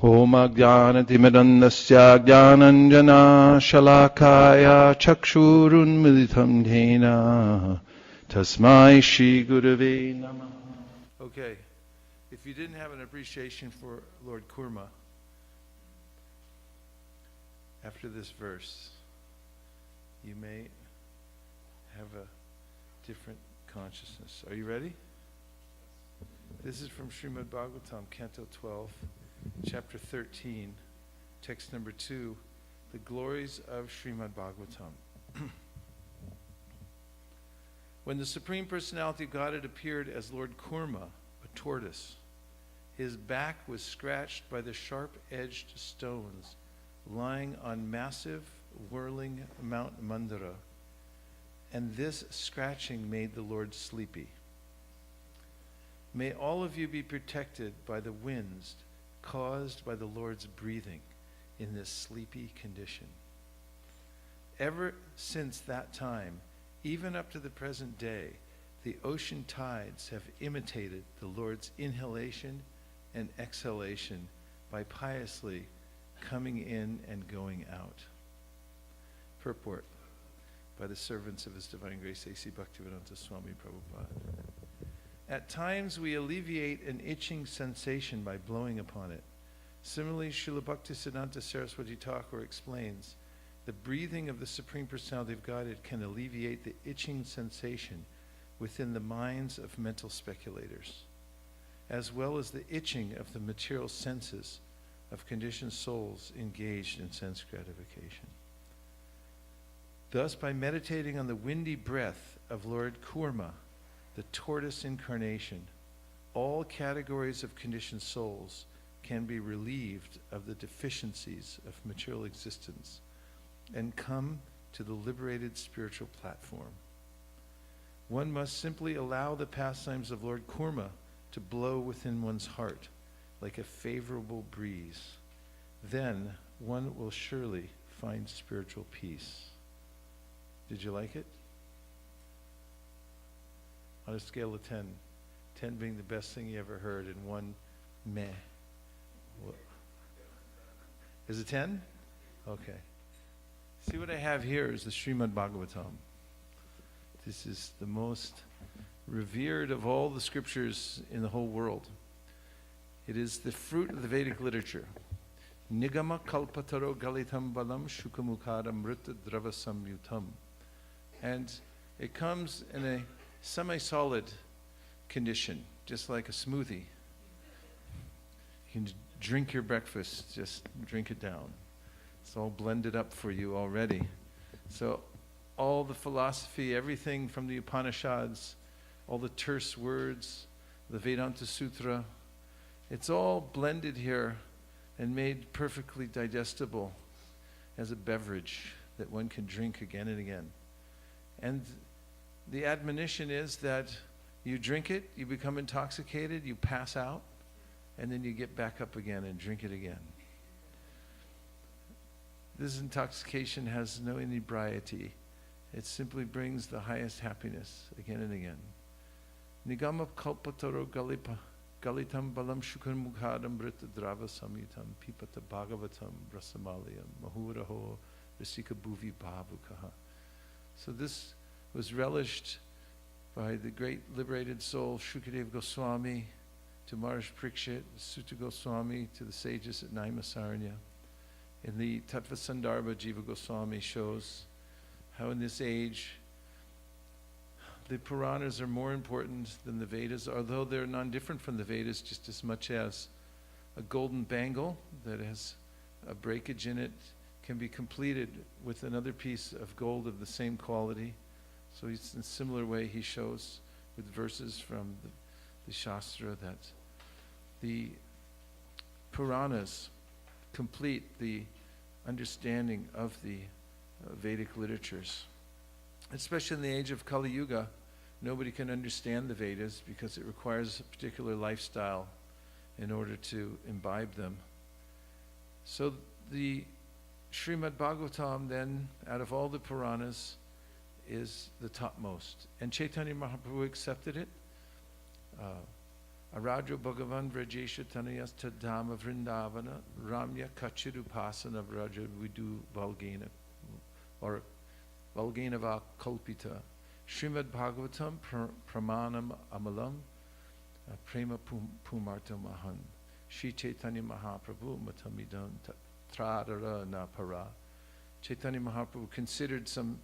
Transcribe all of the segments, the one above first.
Om Ajnanatimidandasya Jnananjana Shalakaya Chakshurunmilitam Dhena Tasmai Shri Gurave Namah. Okay, if you didn't have an appreciation for Lord Kurma, after this verse, you may have a different consciousness. Are you ready? This is from Srimad Bhagavatam, Canto 12, Chapter 13, text number 2, the glories of Srimad Bhagavatam. When the Supreme Personality of Godhead appeared as Lord Kurma, a tortoise, his back was scratched by the sharp-edged stones lying on massive, whirling Mount Mandara, and this scratching made the Lord sleepy. May all of you be protected by the winds caused by the Lord's breathing in this sleepy condition. Ever since that time, even up to the present day, the ocean tides have imitated the Lord's inhalation and exhalation by piously coming in and going out. Purport by the servants of His Divine Grace, A.C. Bhaktivedanta Swami Prabhupada. At times we alleviate an itching sensation by blowing upon it. Similarly, Srila Bhaktisiddhanta Saraswati Thakur explains, the breathing of the Supreme Personality of Godhead can alleviate the itching sensation within the minds of mental speculators, as well as the itching of the material senses of conditioned souls engaged in sense gratification. Thus, by meditating on the windy breath of Lord Kurma, the tortoise incarnation, all categories of conditioned souls can be relieved of the deficiencies of material existence and come to the liberated spiritual platform. One must simply allow the pastimes of Lord Kurma to blow within one's heart like a favorable breeze. Then one will surely find spiritual peace. Did you like it? On a scale of 10, 10 being the best thing you ever heard and 1 meh. Is it 10? Okay. See, what I have here is the Srimad Bhagavatam. This is the most revered of all the scriptures in the whole world. It is the fruit of the Vedic literature. Nigama kalpataro galitam balam shukamukharam mrita drava samyutam. And it comes in a semi-solid condition, just like a smoothie. You can drink your breakfast, just drink it down. It's all blended up for you already. So all the philosophy, everything from the Upanishads, all the terse words, the Vedanta Sutra, it's all blended here and made perfectly digestible as a beverage that one can drink again and again. And the admonition is that you drink it, you become intoxicated, you pass out, and then you get back up again and drink it again. This intoxication has no inebriety. It simply brings the highest happiness again and again. Nigama kalpataro galitam balam shukam mukhadam brita drava samyutam pipata bhagavatam rasamaliyam mahuraho Vaisesika bhuvi bhavukaha. So this was relished by the great liberated soul Shukadeva Goswami to Maharaj Parikshit, Sutta Goswami to the sages at Naimasaranya. In the Tattva Sandarbha, Jiva Goswami shows how in this age the Puranas are more important than the Vedas, although they're non-different from the Vedas just as much as a golden bangle that has a breakage in it can be completed with another piece of gold of the same quality. So he's, in a similar way, he shows with verses from the Shastra that the Puranas complete the understanding of the Vedic literatures. Especially in the age of Kali Yuga, nobody can understand the Vedas because it requires a particular lifestyle in order to imbibe them. So the Srimad Bhagavatam then, out of all the Puranas, is the topmost. And Chaitanya Mahaprabhu accepted it. Arajo Bhagavan Vrajesha Tanayasta Dhamma Vrindavana Ramya Kachirupasana Vraja Vidu Valgena or Valgenava Kalpita Srimad Bhagavatam Pramanam Amalam Prema Pumarta Mahan Shri Chaitanya Mahaprabhu Matamidan Tradara Napara. Chaitanya Mahaprabhu considered some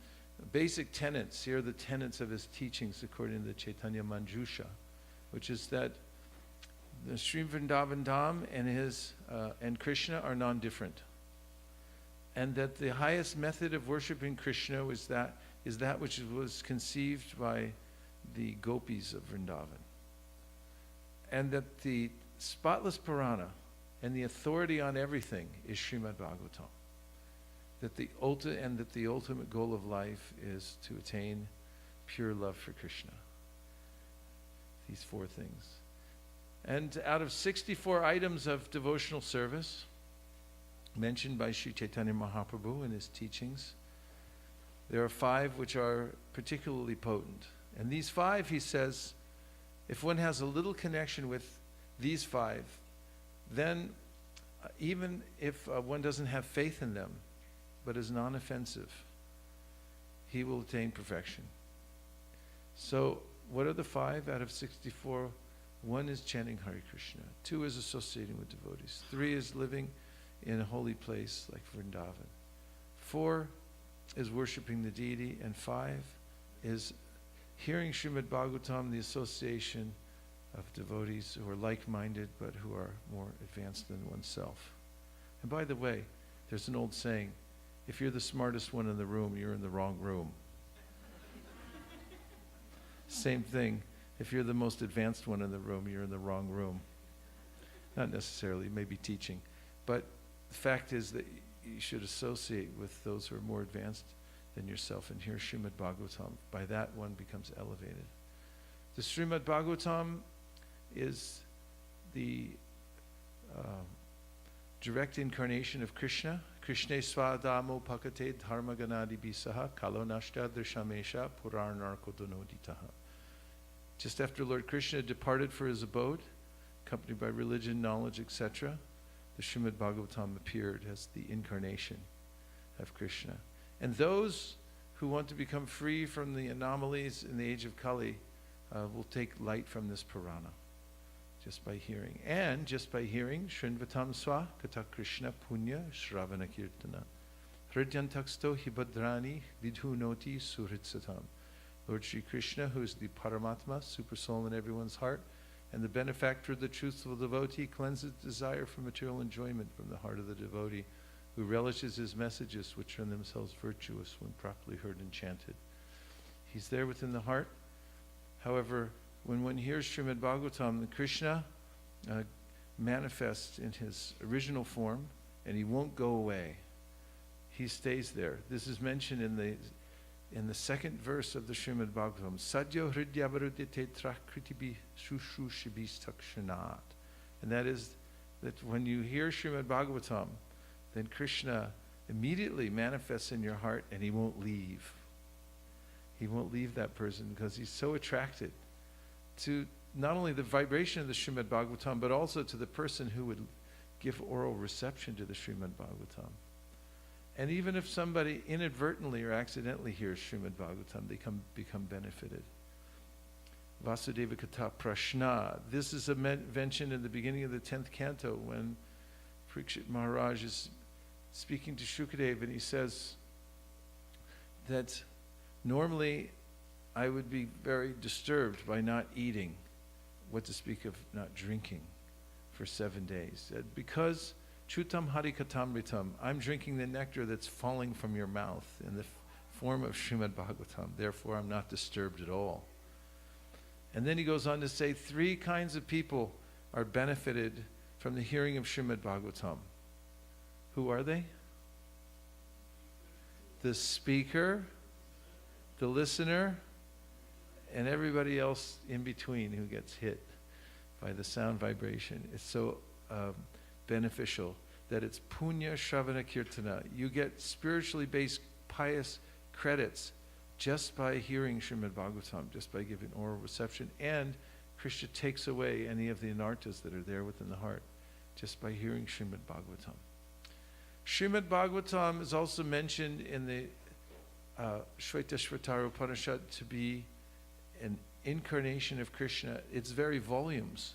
basic tenets. Here are the tenets of his teachings according to the Chaitanya Manjusha, which is that the Sri Vrindavan Dham and Krishna are non-different, and that the highest method of worshiping Krishna is that which was conceived by the gopis of Vrindavan, and that the spotless Purana and the authority on everything is Srimad Bhagavatam. That the ultimate goal of life is to attain pure love for Krishna. These four things. And out of 64 items of devotional service mentioned by Sri Chaitanya Mahaprabhu in his teachings, there are 5 which are particularly potent. And these 5, he says, if one has a little connection with these 5, then even if one doesn't have faith in them, but is non-offensive, he will attain perfection. So what are the 5 out of 64? 1 is chanting Hare Krishna. 2 is associating with devotees. 3 is living in a holy place like Vrindavan. 4 is worshiping the deity. And 5 is hearing Srimad Bhagavatam, the association of devotees who are like-minded but who are more advanced than oneself. And by the way, there's an old saying, if you're the smartest one in the room, you're in the wrong room. Same thing. If you're the most advanced one in the room, you're in the wrong room. Not necessarily, maybe teaching. But the fact is that you should associate with those who are more advanced than yourself and hear Srimad Bhagavatam. By that, one becomes elevated. The Srimad Bhagavatam is the direct incarnation of Krishna. Krishne swadamo pakate dharma ganadi bisaha kalo nashta drishamesha purarnarkodonoditaha. Just after Lord Krishna departed for his abode, accompanied by religion, knowledge, etc., the Srimad Bhagavatam appeared as the incarnation of Krishna. And those who want to become free from the anomalies in the age of Kali will take light from this Purana, just by hearing. And just by hearing, Shrinvatam Swa Kata Krishna Punya Shravana Kirtana. Hridyantaksto Hibhadrani Vidhunoti Suhritsatam. Lord Sri Krishna, who is the Paramatma, super soul in everyone's heart, and the benefactor of the truthful devotee, cleanses desire for material enjoyment from the heart of the devotee, who relishes his messages, which are in themselves virtuous when properly heard and chanted. He's there within the heart. However, when one hears Srimad Bhagavatam, the Krishna manifests in his original form, and he won't go away. He stays there. This is mentioned in the second verse of the Srimad Bhagavatam. Sadyo hridyavarudite trakritibi shushushibhistakshanat. And that is that when you hear Srimad Bhagavatam, then Krishna immediately manifests in your heart and he won't leave. He won't leave that person because he's so attracted to not only the vibration of the Srimad Bhagavatam, but also to the person who would give oral reception to the Srimad Bhagavatam. And even if somebody inadvertently or accidentally hears Srimad Bhagavatam, they become benefited. Vasudeva Kata Prashna. This is mentioned in the beginning of the 10th canto when Parikshit Maharaj is speaking to Shukadeva, and he says that normally I would be very disturbed by not eating, what to speak of not drinking, for 7 days. Because Chutam Harikatamritam, I'm drinking the nectar that's falling from your mouth in the form of Srimad Bhagavatam. Therefore, I'm not disturbed at all. And then he goes on to say 3 kinds of people are benefited from the hearing of Srimad Bhagavatam. Who are they? The speaker, the listener, and everybody else in between who gets hit by the sound vibration. It's so beneficial that it's punya shravana kirtana. You get spiritually based pious credits just by hearing Srimad Bhagavatam, just by giving oral reception. And Krishna takes away any of the anarthas that are there within the heart just by hearing Srimad Bhagavatam. Srimad Bhagavatam is also mentioned in the Shvetashvatara Upanishad to be an incarnation of Krishna. Its very volumes,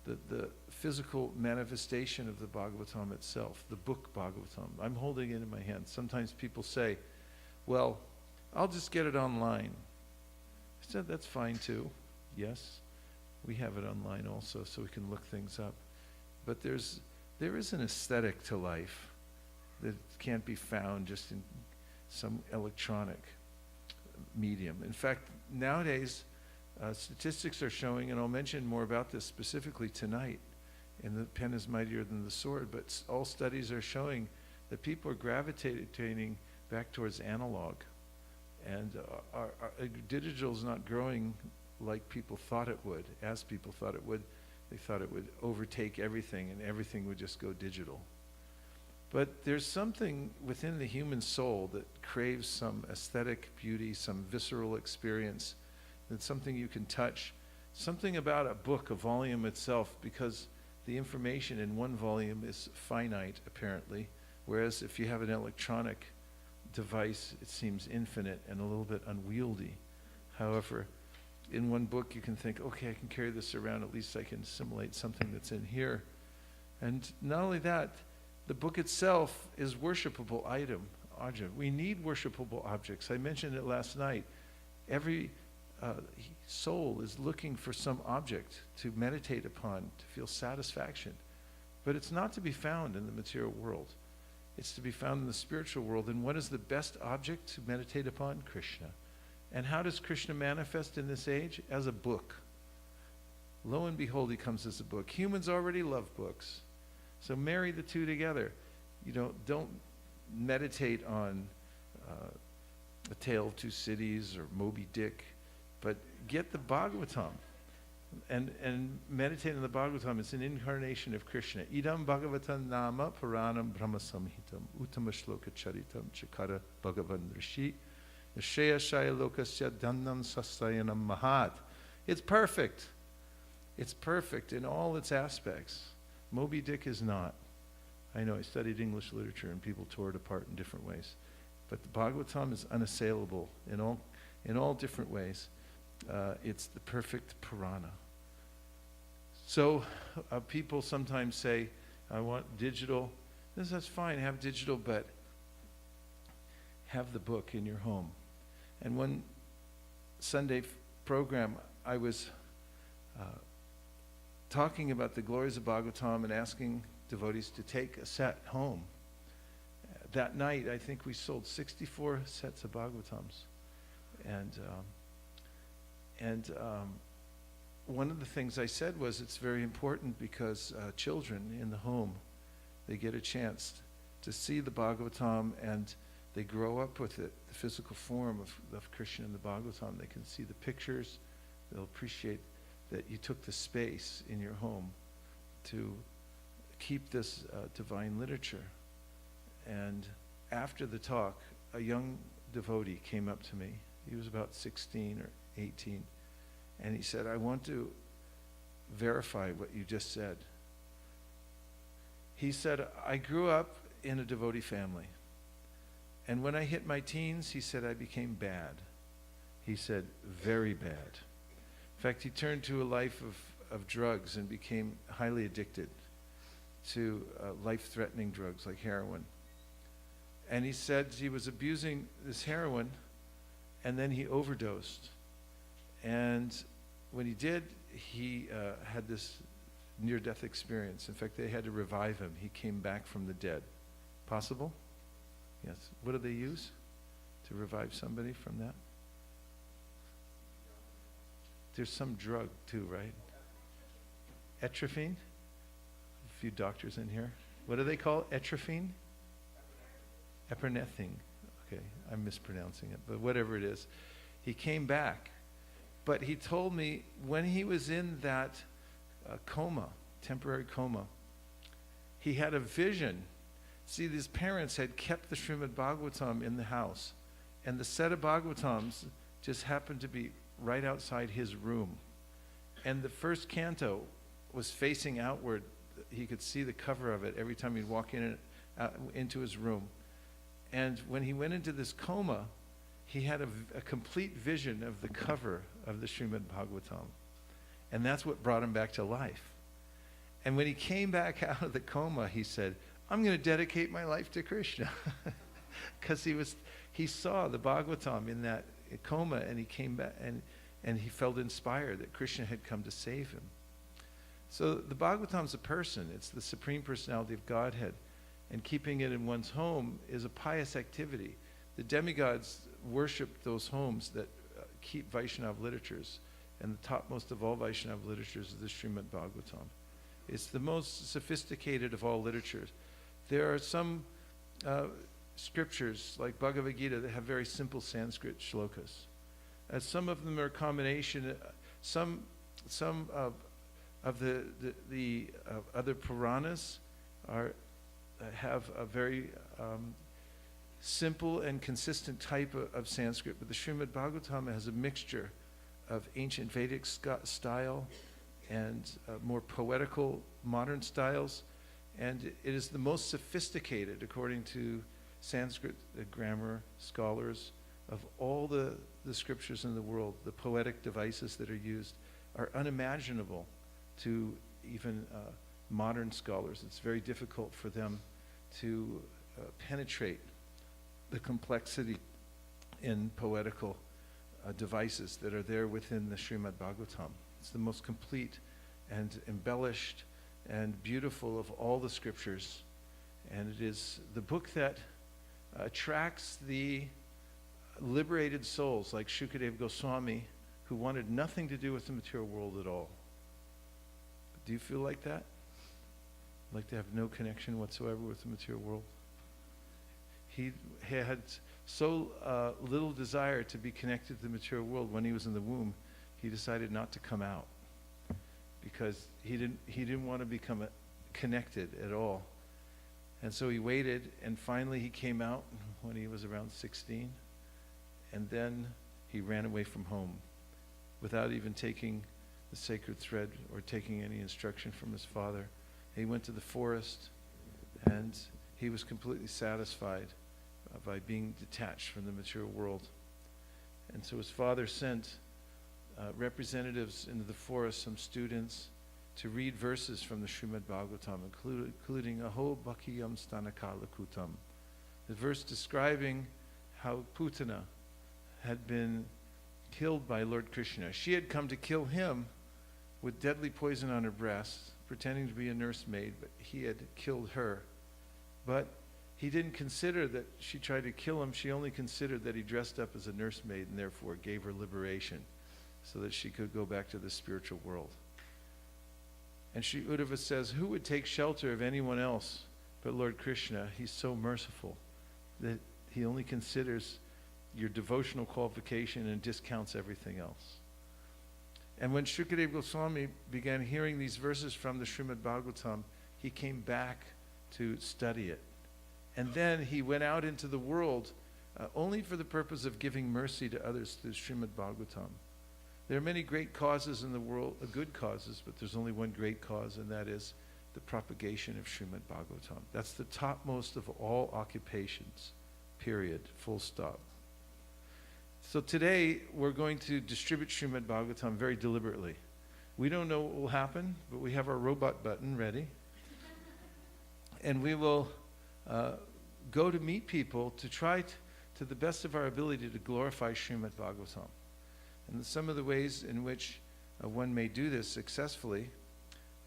the physical manifestation of the Bhagavatam itself, the book Bhagavatam. I'm holding it in my hand. Sometimes people say, well, I'll just get it online. I said, that's fine too. Yes, we have it online also, so we can look things up. But there is an aesthetic to life that can't be found just in some electronic medium. In fact, nowadays, statistics are showing, and I'll mention more about this specifically tonight, in The Pen is Mightier Than the Sword, but all studies are showing that people are gravitating back towards analog. And our digital is not growing like people thought it would, as people thought it would. They thought it would overtake everything and everything would just go digital. But there's something within the human soul that craves some aesthetic beauty, some visceral experience. That's something you can touch. Something about a book, a volume itself, because the information in one volume is finite, apparently, whereas if you have an electronic device, it seems infinite and a little bit unwieldy. However, in one book you can think, okay, I can carry this around, at least I can assimilate something that's in here. And not only that, the book itself is worshipable item. We need worshipable objects. I mentioned it last night. Every soul is looking for some object to meditate upon, to feel satisfaction. But it's not to be found in the material world. It's to be found in the spiritual world. And what is the best object to meditate upon? Krishna. And how does Krishna manifest in this age? As a book. Lo and behold, he comes as a book. Humans already love books. So marry the two together. You don't meditate on A Tale of Two Cities or Moby Dick, but get the Bhagavatam and meditate on the Bhagavatam. It's an incarnation of Krishna. Idam Bhagavatam Nama Puranam Brahma Samhitam Uttama Shloka Charitam Chakara Bhagavan Rishi Yashaya Shaya Lokasya Dannam Sastayanam Mahat. It's perfect. It's perfect in all its aspects. Moby Dick is not. I know I studied English literature and people tore it apart in different ways. But the Bhagavatam is unassailable in all different ways. It's the perfect Purana. So people sometimes say, I want digital. That's fine, have digital, but have the book in your home. And one Sunday program, I was talking about the glories of Bhagavatam and asking devotees to take a set home. That night, I think we sold 64 sets of Bhagavatams. And one of the things I said was it's very important because children in the home, they get a chance to see the Bhagavatam and they grow up with it, the physical form of Krishna in the Bhagavatam. They can see the pictures. They'll appreciate that you took the space in your home to keep this divine literature. And after the talk, a young devotee came up to me. He was about 16 or 18. And he said, I want to verify what you just said. He said, I grew up in a devotee family. And when I hit my teens, he said, I became bad. He said, very bad. In fact, he turned to a life of drugs and became highly addicted to life-threatening drugs like heroin. And he said he was abusing this heroin, and then he overdosed. And when he did, he had this near-death experience. In fact, they had to revive him. He came back from the dead. Possible? Yes. What do they use to revive somebody from that? There's some drug too, right? Atropine? A few doctors in here. What do they call it? Atropine? Epinephrine. Okay, I'm mispronouncing it, but whatever it is. He came back. But he told me when he was in that coma, temporary coma, he had a vision. See, these parents had kept the Srimad Bhagavatam in the house, and the set of Bhagavatams just happened to be right outside his room. And the first canto was facing outward. He could see the cover of it every time he'd walk in and out, into his room. And when he went into this coma, he had a complete vision of the cover of the Srimad Bhagavatam. And that's what brought him back to life. And when he came back out of the coma, he said, I'm going to dedicate my life to Krishna. Because he saw the Bhagavatam in that coma, and he came back and he felt inspired that Krishna had come to save him. So the Bhagavatam's a person. It's the Supreme Personality of Godhead. And keeping it in one's home is a pious activity. The demigods worship those homes that keep Vaishnava literatures. And the topmost of all Vaishnava literatures is the Srimad Bhagavatam. It's the most sophisticated of all literatures. There are some scriptures, like Bhagavad Gita, that have very simple Sanskrit shlokas. Some of them are a combination. Some of the other Puranas have a very simple and consistent type of Sanskrit, but the Srimad Bhagavatam has a mixture of ancient Vedic style and more poetical modern styles, and it is the most sophisticated, according to Sanskrit grammar scholars, of all the scriptures in the world. The poetic devices that are used are unimaginable to even modern scholars. It's very difficult for them to penetrate the complexity in poetical devices that are there within the Srimad Bhagavatam. It's the most complete and embellished and beautiful of all the scriptures. And it is the book that attracts the liberated souls like Shukadeva Goswami, who wanted nothing to do with the material world at all. Do you feel like that? Like to have no connection whatsoever with the material world? He had so little desire to be connected to the material world. When he was in the womb, he decided not to come out because he didn't want to become connected at all. And so he waited, and finally he came out when he was around 16, and then he ran away from home without even taking the sacred thread or taking any instruction from his father. He went to the forest, and he was completely satisfied by being detached from the material world. And so his father sent representatives into the forest, some students, to read verses from the Srimad Bhagavatam, including Aho Bhakiyam Stanakala Kutam, the verse describing how Putana had been killed by Lord Krishna. She had come to kill him with deadly poison on her breast, pretending to be a nursemaid, but he had killed her. But he didn't consider that she tried to kill him. She only considered that he dressed up as a nursemaid and therefore gave her liberation so that she could go back to the spiritual world. And Sri Uddhava says, who would take shelter of anyone else but Lord Krishna? He's so merciful that he only considers your devotional qualification and discounts everything else. And when Shukadeva Goswami began hearing these verses from the Srimad Bhagavatam, he came back to study it. And then he went out into the world only for the purpose of giving mercy to others through Srimad Bhagavatam. There are many great causes in the world, good causes, but there's only one great cause, and that is the propagation of Srimad Bhagavatam. That's the topmost of all occupations, period, full stop. So today, we're going to distribute Srimad Bhagavatam very deliberately. We don't know what will happen, but we have our robot button ready. And we will go to meet people to try to the best of our ability to glorify Srimad Bhagavatam. And some of the ways in which one may do this successfully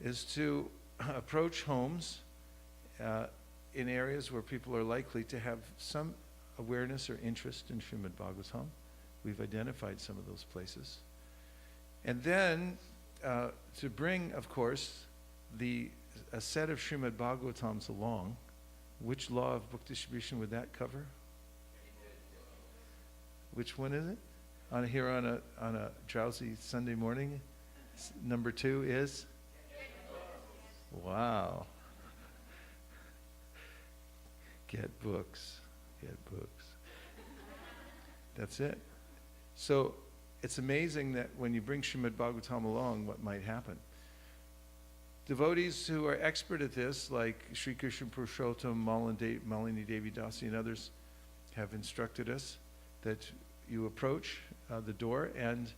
is to approach homes in areas where people are likely to have some awareness or interest in Srimad Bhagavatam. We've identified some of those places. And then to bring, of course, a set of Srimad Bhagavatams along. Which law of book distribution would that cover? Which one is it? On a drowsy Sunday morning? Number 2 is? Wow. Get books. Get books. That's it. So it's amazing that when you bring Srimad Bhagavatam along, what might happen. Devotees who are expert at this, like Sri Krishna Purushottam, Malini Devi Dasi, and others, have instructed us that you approach the door and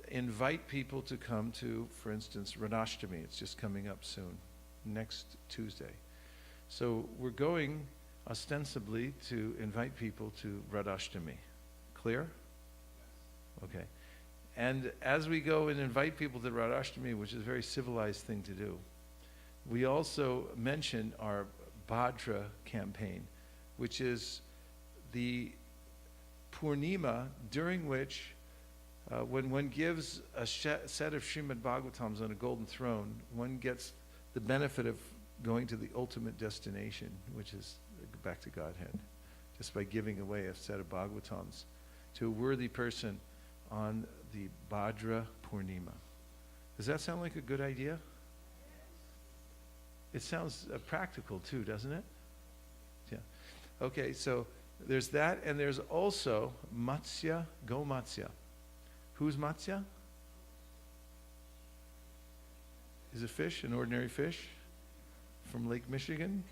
invite people to come to, for instance, Radhashtami. It's just coming up soon, next Tuesday. So we're going ostensibly to invite people to Radhashtami. Clear? Okay. And as we go and invite people to Radhashtami, which is a very civilized thing to do, we also mention our Bhādra Campaign, which is the Purnima during which, when one gives a set of Srimad Bhagavatams on a golden throne, one gets the benefit of going to the ultimate destination, which is back to Godhead, just by giving away a set of Bhagavatams to a worthy person on the Bhādra Purnima. Does that sound like a good idea? It sounds practical too, doesn't it? Yeah. Okay, so there's that, and there's also Matsya, Go Matsya. Who's Matsya? Is a fish, an ordinary fish from Lake Michigan?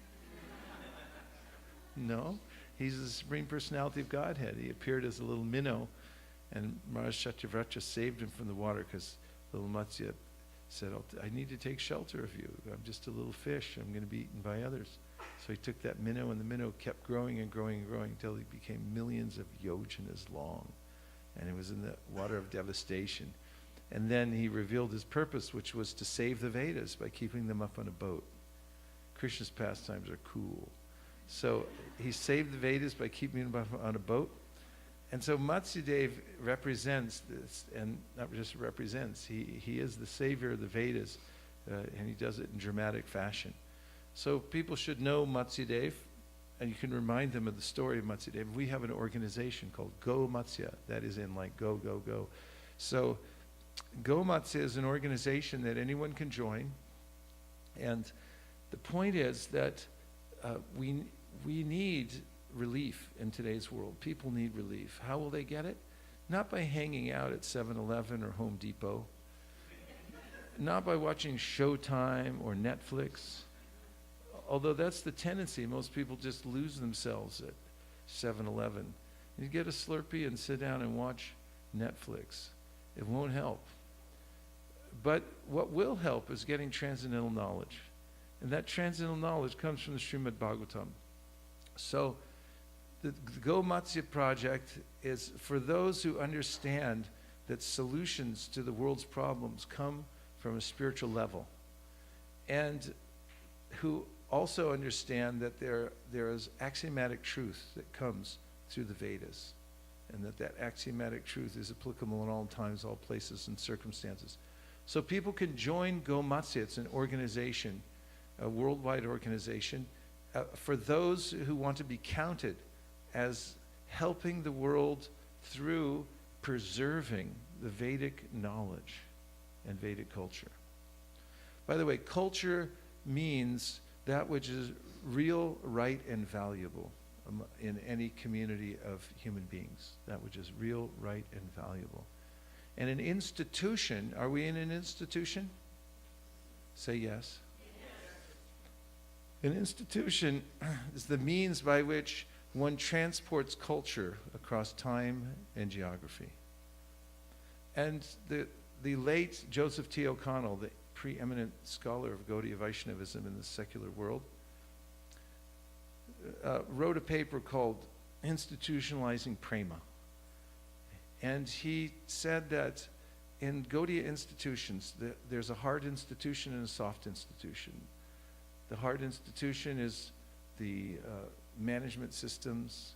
No. He's the Supreme Personality of Godhead. He appeared as a little minnow, and Maharaj Satyavrata saved him from the water because little Matsya said, I need to take shelter of you. I'm just a little fish. I'm going to be eaten by others. So he took that minnow, and the minnow kept growing and growing and growing until he became millions of yojanas long. And it was in the water of devastation. And then he revealed his purpose, which was to save the Vedas by keeping them up on a boat. Krishna's pastimes are cool. So he saved the Vedas by keeping them up on a boat. And so Matsyadev represents this, and not just represents, he is the savior of the Vedas, and he does it in dramatic fashion. So people should know Matsyadev, and you can remind them of the story of Matsyadev. We have an organization called Go Matsya, that is in like go, go, go. So Go Matsya is an organization that anyone can join, and the point is that we need relief in today's world. People need relief. How will they get it? Not by hanging out at 7-Eleven or Home Depot. Not by watching Showtime or Netflix. Although that's the tendency. Most people just lose themselves at 7-Eleven. You get a Slurpee and sit down and watch Netflix. It won't help. But what will help is getting transcendental knowledge. And that transcendental knowledge comes from the Srimad Bhagavatam. So the Go Matsya project is for those who understand that solutions to the world's problems come from a spiritual level, and who also understand that there is axiomatic truth that comes through the Vedas, and that axiomatic truth is applicable in all times, all places, and circumstances. So people can join Go Matsya. It's an organization, a worldwide organization, for those who want to be counted as helping the world through preserving the Vedic knowledge and Vedic culture. By the way, culture means that which is real, right, and valuable in any community of human beings. That which is real, right, and valuable. And an institution, are we in an institution? Say yes. An institution is the means by which one transports culture across time and geography. And the late Joseph T. O'Connell, the preeminent scholar of Gaudiya Vaishnavism in the secular world, wrote a paper called Institutionalizing Prema. And he said that in Gaudiya institutions, there's a hard institution and a soft institution. The hard institution is the management systems,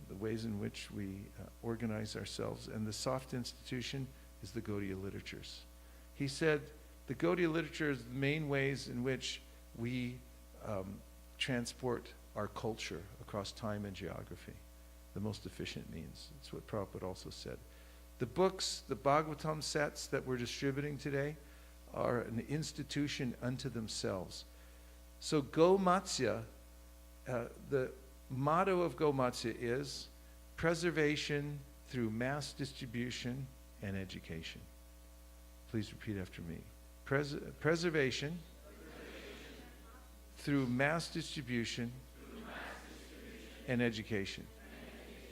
the ways in which we organize ourselves, and the soft institution is the Gaudiya literatures. He said the Gaudiya literature is the main ways in which we transport our culture across time and geography, the most efficient means. That's what Prabhupada also said. The books, the Bhagavatam sets that we're distributing today are an institution unto themselves. So Go Matsya, the motto of Go Matsya is preservation through mass distribution and education. Please repeat after me. Preservation through mass distribution and education.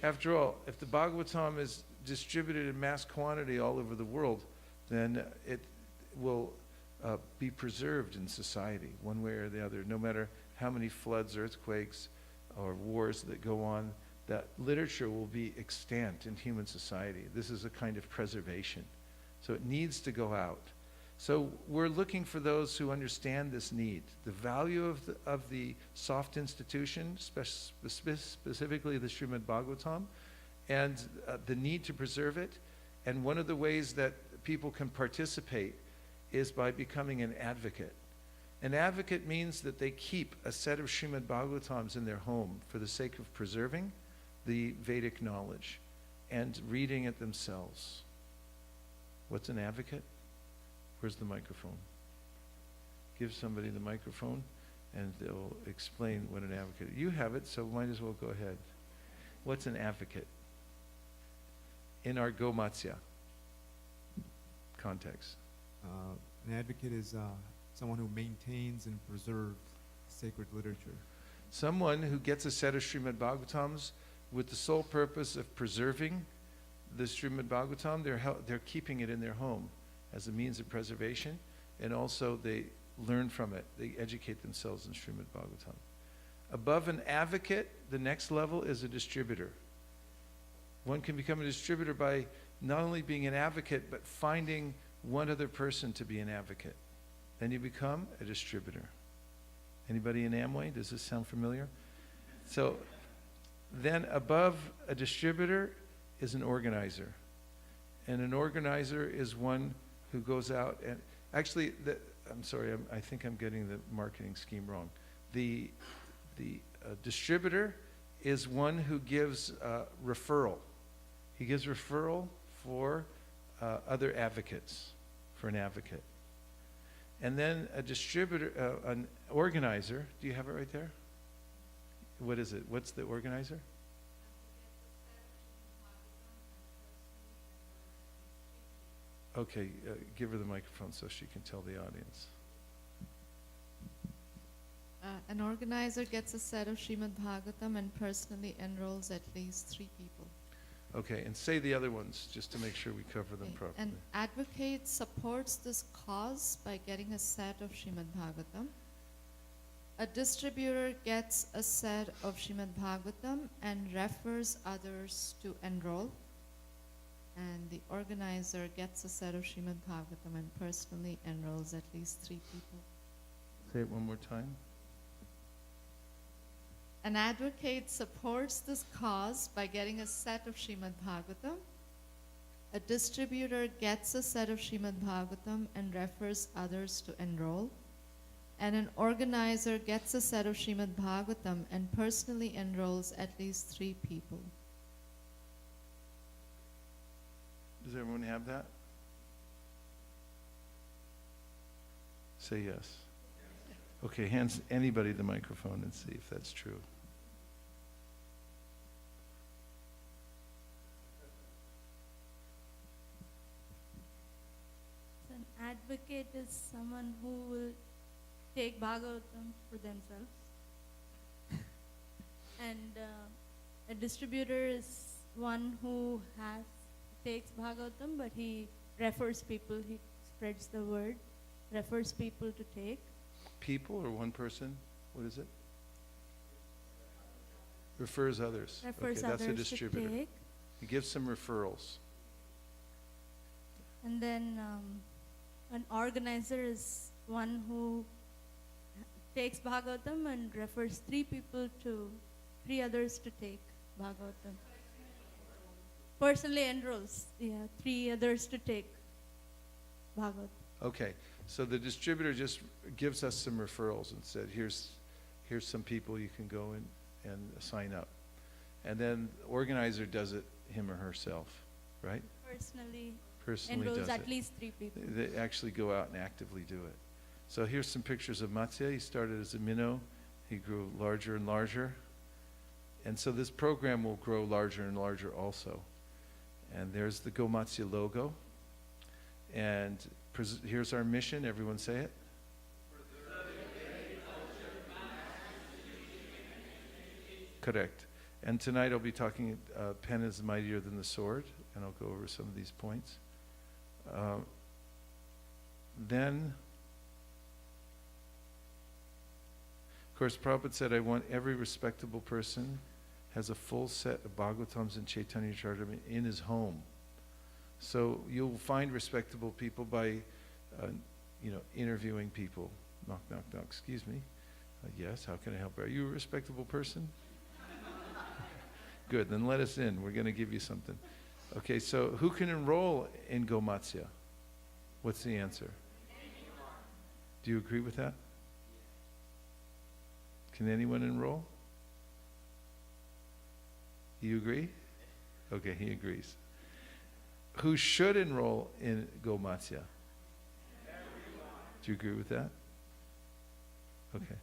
After all, if the Bhagavatam is distributed in mass quantity all over the world, then it will be preserved in society one way or the other. No matter how many floods, earthquakes, or wars that go on, that literature will be extant in human society. This is a kind of preservation. So it needs to go out. So we're looking for those who understand this need, the value of the soft institution, specifically the Srimad Bhagavatam, and the need to preserve it. And one of the ways that people can participate is by becoming an advocate. An advocate means that they keep a set of Srimad Bhagavatams in their home for the sake of preserving the Vedic knowledge and reading it themselves. What's an advocate? Where's the microphone? Give somebody the microphone and they'll explain what an advocate is. You have it, so might as well go ahead. What's an advocate? In our Gomatsya context. An advocate is someone who maintains and preserves sacred literature. Someone who gets a set of Srimad Bhagavatams with the sole purpose of preserving the Srimad Bhagavatam. They're keeping it in their home as a means of preservation, and also they learn from it. They educate themselves in Srimad Bhagavatam. Above an advocate, the next level is a distributor. One can become a distributor by not only being an advocate, but finding one other person to be an advocate. Then you become a distributor. Anybody in Amway? Does this sound familiar? So then above a distributor is an organizer. And an organizer is one who goes out and actually, I'm sorry, I think I'm getting the marketing scheme wrong. The distributor is one who gives referral. He gives referral for other advocates, for an advocate. And then a distributor, an organizer, do you have it right there? What is it? What's the organizer? Okay, give her the microphone so she can tell the audience. An organizer gets a set of Srimad Bhagavatam and personally enrolls at least 3 people. Okay, and say the other ones just to make sure we cover them properly. An advocate supports this cause by getting a set of Srimad Bhagavatam. A distributor gets a set of Srimad Bhagavatam and refers others to enroll. And the organizer gets a set of Srimad Bhagavatam and personally enrolls at least 3 people. Say it one more time. An advocate supports this cause by getting a set of Srimad Bhagavatam. A distributor gets a set of Srimad Bhagavatam and refers others to enroll. And an organizer gets a set of Srimad Bhagavatam and personally enrolls at least 3 people. Does everyone have that? Say yes. Okay, hands anybody the microphone and see if that's true. An advocate is someone who will take Bhagavatam for themselves. And a distributor is one who takes Bhagavatam, but he refers people, he spreads the word, refers people to take. People or one person? What is it? Refers others. Refers okay, that's others a distributor. to take. He gives some referrals. And then an organizer is one who takes Bhagavatam and refers 3 others to take Bhagavatam. Personally enrolls, 3 others to take Bhagavatam. Okay, so the distributor just gives us some referrals and said, here's some people you can go and sign up. And then the organizer does it him or herself, right? Personally Enrolls does at least 3 people. They actually go out and actively do it. So here's some pictures of Matsya. He started as a minnow. He grew larger and larger. And so this program will grow larger and larger also. And there's the Gomatsya logo. And here's our mission. Everyone say it. Correct. And tonight I'll be talking, pen is mightier than the sword, and I'll go over some of these points. Then, of course, Prabhupada said, I want every respectable person has a full set of Bhagavatams and Chaitanya Charitamrita in his home. So you'll find respectable people by, interviewing people. Knock, knock, knock. Excuse me. Yes, how can I help? Are you a respectable person? Good, then let us in. We're going to give you something. Okay, so who can enroll in Gomatsya? What's the answer? Do you agree with that? Can anyone enroll? You agree? Okay, he agrees. Who should enroll in Gomatsya? Do you agree with that? Okay.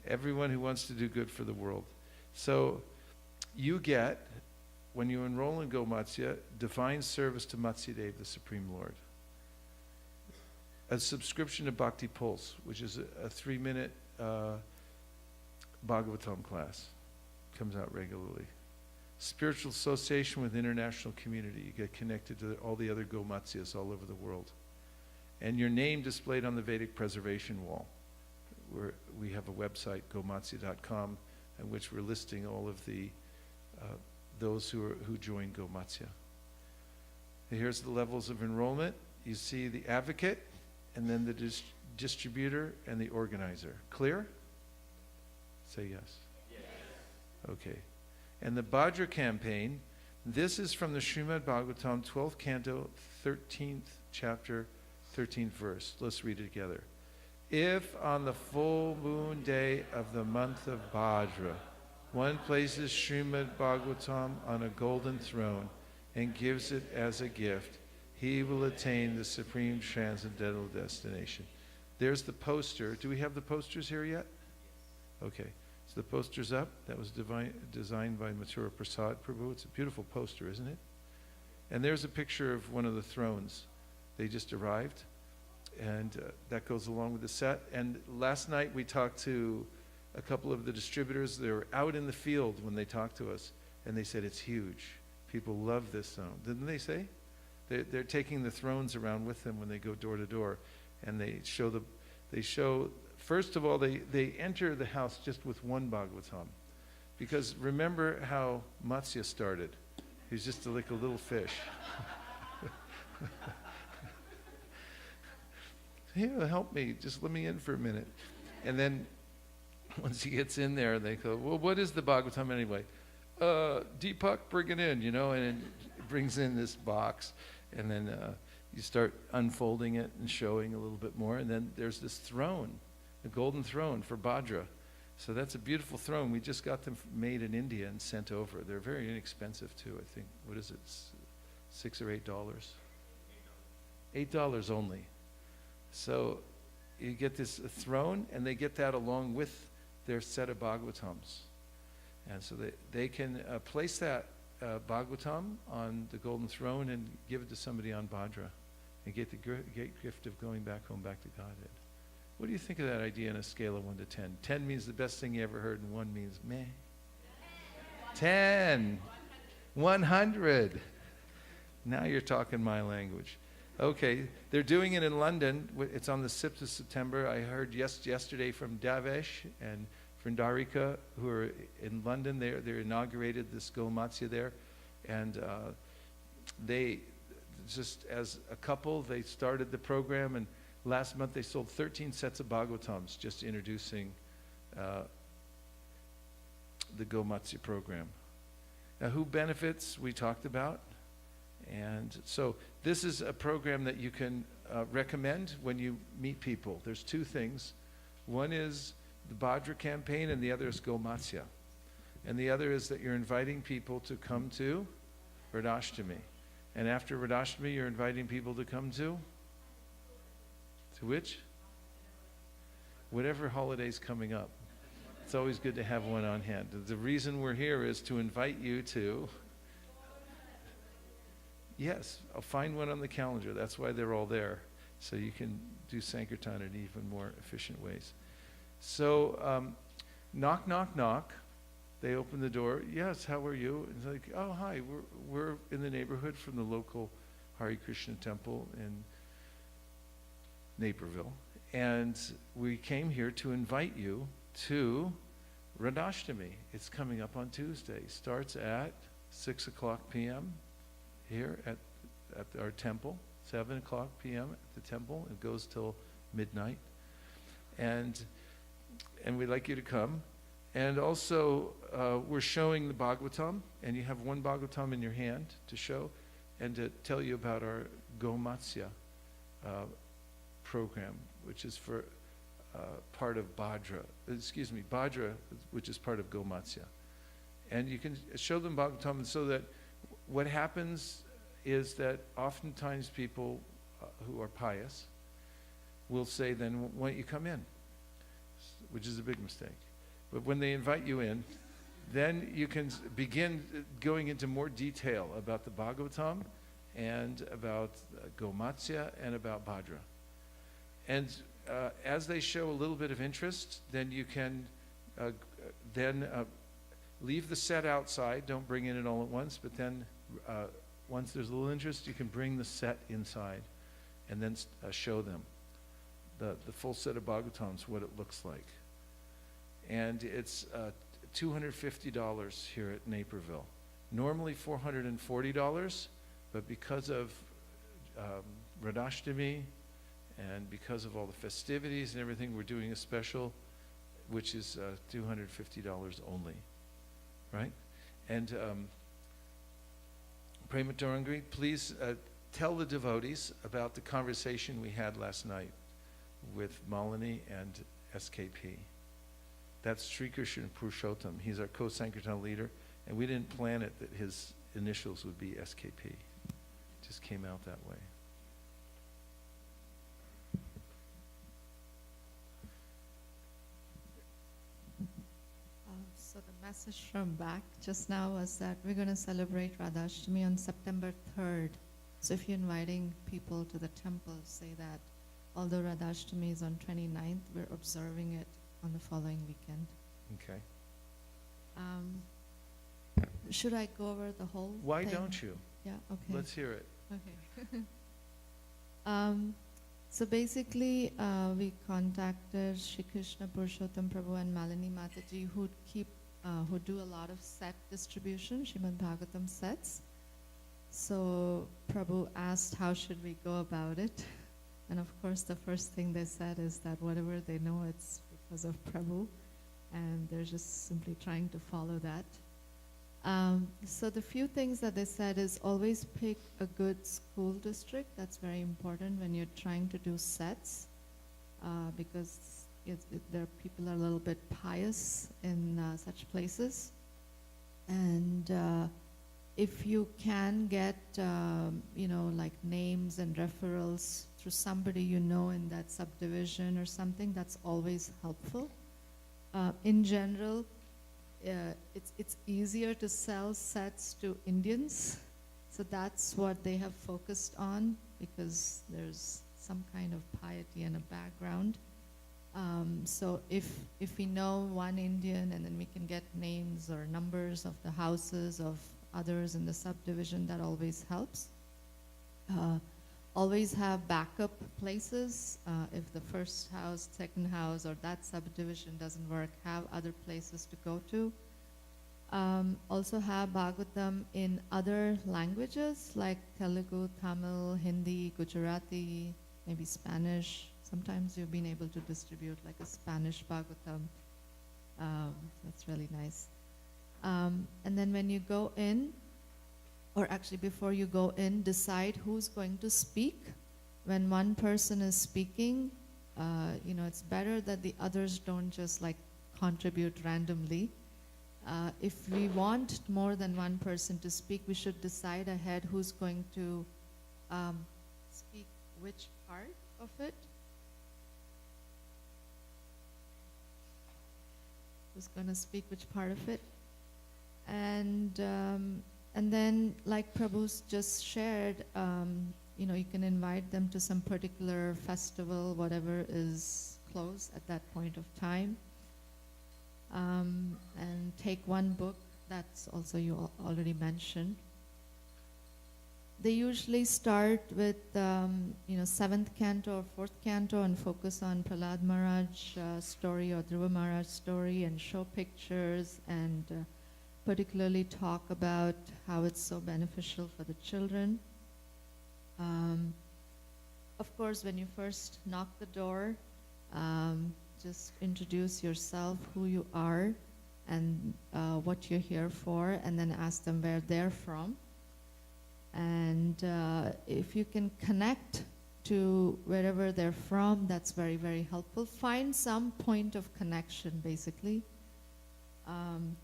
Everyone who wants to do good for the world. So you get, when you enroll in Gomatsya, divine service to Matsyadev, the Supreme Lord. A subscription to Bhakti Pulse, which is a 3-minute Bhagavatam class. Comes out regularly. Spiritual association with international community. You get connected to all the other Gomatsyas all over the world. And your name displayed on the Vedic preservation wall. We have a website, gomatsya.com, in which we're listing all of the those who join Gomatsya. Here's the levels of enrollment. You see the advocate, and then the distributor and the organizer. Clear? Say yes. Yes. Okay. And the Bhādra Campaign, this is from the Srimad Bhagavatam, 12th canto, 13th chapter, 13th verse. Let's read it together. If on the full moon day of the month of Bhādra, one places Srimad Bhagavatam on a golden throne and gives it as a gift, he will attain the supreme transcendental destination. There's the poster. Do we have the posters here yet? Okay. So the poster's up. That was designed by Mathura Prasad Prabhu. It's a beautiful poster, isn't it? And there's a picture of one of the thrones. They just arrived. And that goes along with the set. And last night we talked to a couple of the distributors. They were out in the field when they talked to us. And they said, it's huge. People love this throne. Didn't they say? They're taking the thrones around with them when they go door to door. And they show, first of all, they enter the house just with one Bhagavatam. Because remember how Matsya started. He was just like a little fish. Here, help me. Just let me in for a minute. And then once he gets in there, they go, well, what is the Bhagavatam anyway? Deepak, bring it in, and it brings in this box. And then you start unfolding it and showing a little bit more. And then there's this throne, a golden throne for Bhādra. So that's a beautiful throne. We just got them made in India and sent over. They're very inexpensive too, I think. What is it, $6 or $8? $8 only. So you get this throne, and they get that along with their set of Bhagavatams. And so they can place that Bhagavatam on the golden throne and give it to somebody on Bhādra and get the great gift of going back home, back to Godhead. What do you think of that idea on a scale of 1 to 10? 10 means the best thing you ever heard, and 1 means meh. 10. 100. Now you're talking my language. Okay, they're doing it in London. It's on the 6th of September. I heard yesterday from Davesh and Frindarika, who are in London. They inaugurated this Gomatsya there. And they, just as a couple, they started the program. And last month they sold 13 sets of Bhagavatams, just introducing the Gomatsya program. Now, who benefits, we talked about. And so this is a program that you can recommend when you meet people. There's 2 things. One is the Bhādra Campaign, and the other is Gomatsya. And the other is that you're inviting people to come to Radhashtami. And after Radhashtami, you're inviting people to come to which? Whatever holiday's coming up. It's always good to have one on hand. The reason we're here is to invite you to Yes, I'll find one on the calendar. That's why they're all there. So you can do Sankirtan in even more efficient ways. So, knock, knock, knock. They open the door. Yes, how are you? And it's like, oh, hi, we're in the neighborhood from the local Hare Krishna temple in Naperville. And we came here to invite you to Radhashtami. It's coming up on Tuesday. Starts at 6 o'clock p.m. here at our temple, 7 o'clock p.m. at the temple. It goes till midnight. And we'd like you to come. And also, we're showing the Bhagavatam, and you have one Bhagavatam in your hand to show and to tell you about our Gomatsya program, which is for part of Bhādra, Bhādra, which is part of Gomatsya. And you can show them Bhagavatam, so that what happens is that oftentimes people who are pious will say, then why don't you come in? Which is a big mistake. But when they invite you in, then you can begin going into more detail about the Bhagavatam and about Gomatsya and about Bhādra. And as they show a little bit of interest, then you can leave the set outside. Don't bring in it all at once, but then once there's a little interest, you can bring the set inside and then show them the full set of Bhagavatams, what it looks like. And it's $250 here at Naperville. Normally $440, but because of Radhashtami and because of all the festivities and everything, we're doing a special, which is $250 only, right? And Prema Tarangi, please tell the devotees about the conversation we had last night with Malini and SKP. That's Sri Krishna Purushottam. He's our co-Sankirtan leader, and we didn't plan it that his initials would be SKP. It just came out that way. So the message from back just now was that we're going to celebrate Radhashtami on September 3rd. So if you're inviting people to the temple, say that although Radhashtami is on 29th, we're observing it on the following weekend. Okay. Should I go over the whole Why thing? don't you? Yeah, okay. Let's hear it. Okay. So basically, we contacted Shri Krishna Purushottam Prabhu and Malini Mataji, who do a lot of set distribution, Srimad Bhagavatam sets. So Prabhu asked how should we go about it. And of course, the first thing they said is that whatever they know, it's because of Prabhu. And they're just simply trying to follow that. So the few things that they said is always pick a good school district. That's very important when you're trying to do sets, because people are a little bit pious in such places. And if you can get, like names and referrals through somebody you know in that subdivision or something, that's always helpful. In general, it's easier to sell sets to Indians, so that's what they have focused on, because there's some kind of piety and a background. So if we know one Indian, and then we can get names or numbers of the houses of others in the subdivision, that always helps. Always have backup places. If the first house, second house, or that subdivision doesn't work, have other places to go to. Also have Bhagavatam in other languages like Telugu, Tamil, Hindi, Gujarati, maybe Spanish. Sometimes you've been able to distribute like a Spanish Bhagavatam. That's really nice. And then when you go in, or actually before you go in, decide who's going to speak. When one person is speaking, it's better that the others don't just like contribute randomly. If we want more than one person to speak, we should decide ahead who's going to speak which part of it. Who's going to speak which part of it. And And then, like Prabhu's just shared, you can invite them to some particular festival, whatever is close at that point of time, and take one book. That's also you already mentioned. They usually start with, 7th canto or 4th canto and focus on Prahlad Maharaj story or Dhruva Maharaj story and show pictures and particularly talk about how it's so beneficial for the children. Of course, when you first knock the door, just introduce yourself, who you are, and what you're here for, and then ask them where they're from. And if you can connect to wherever they're from, that's very, very helpful. Find some point of connection, basically.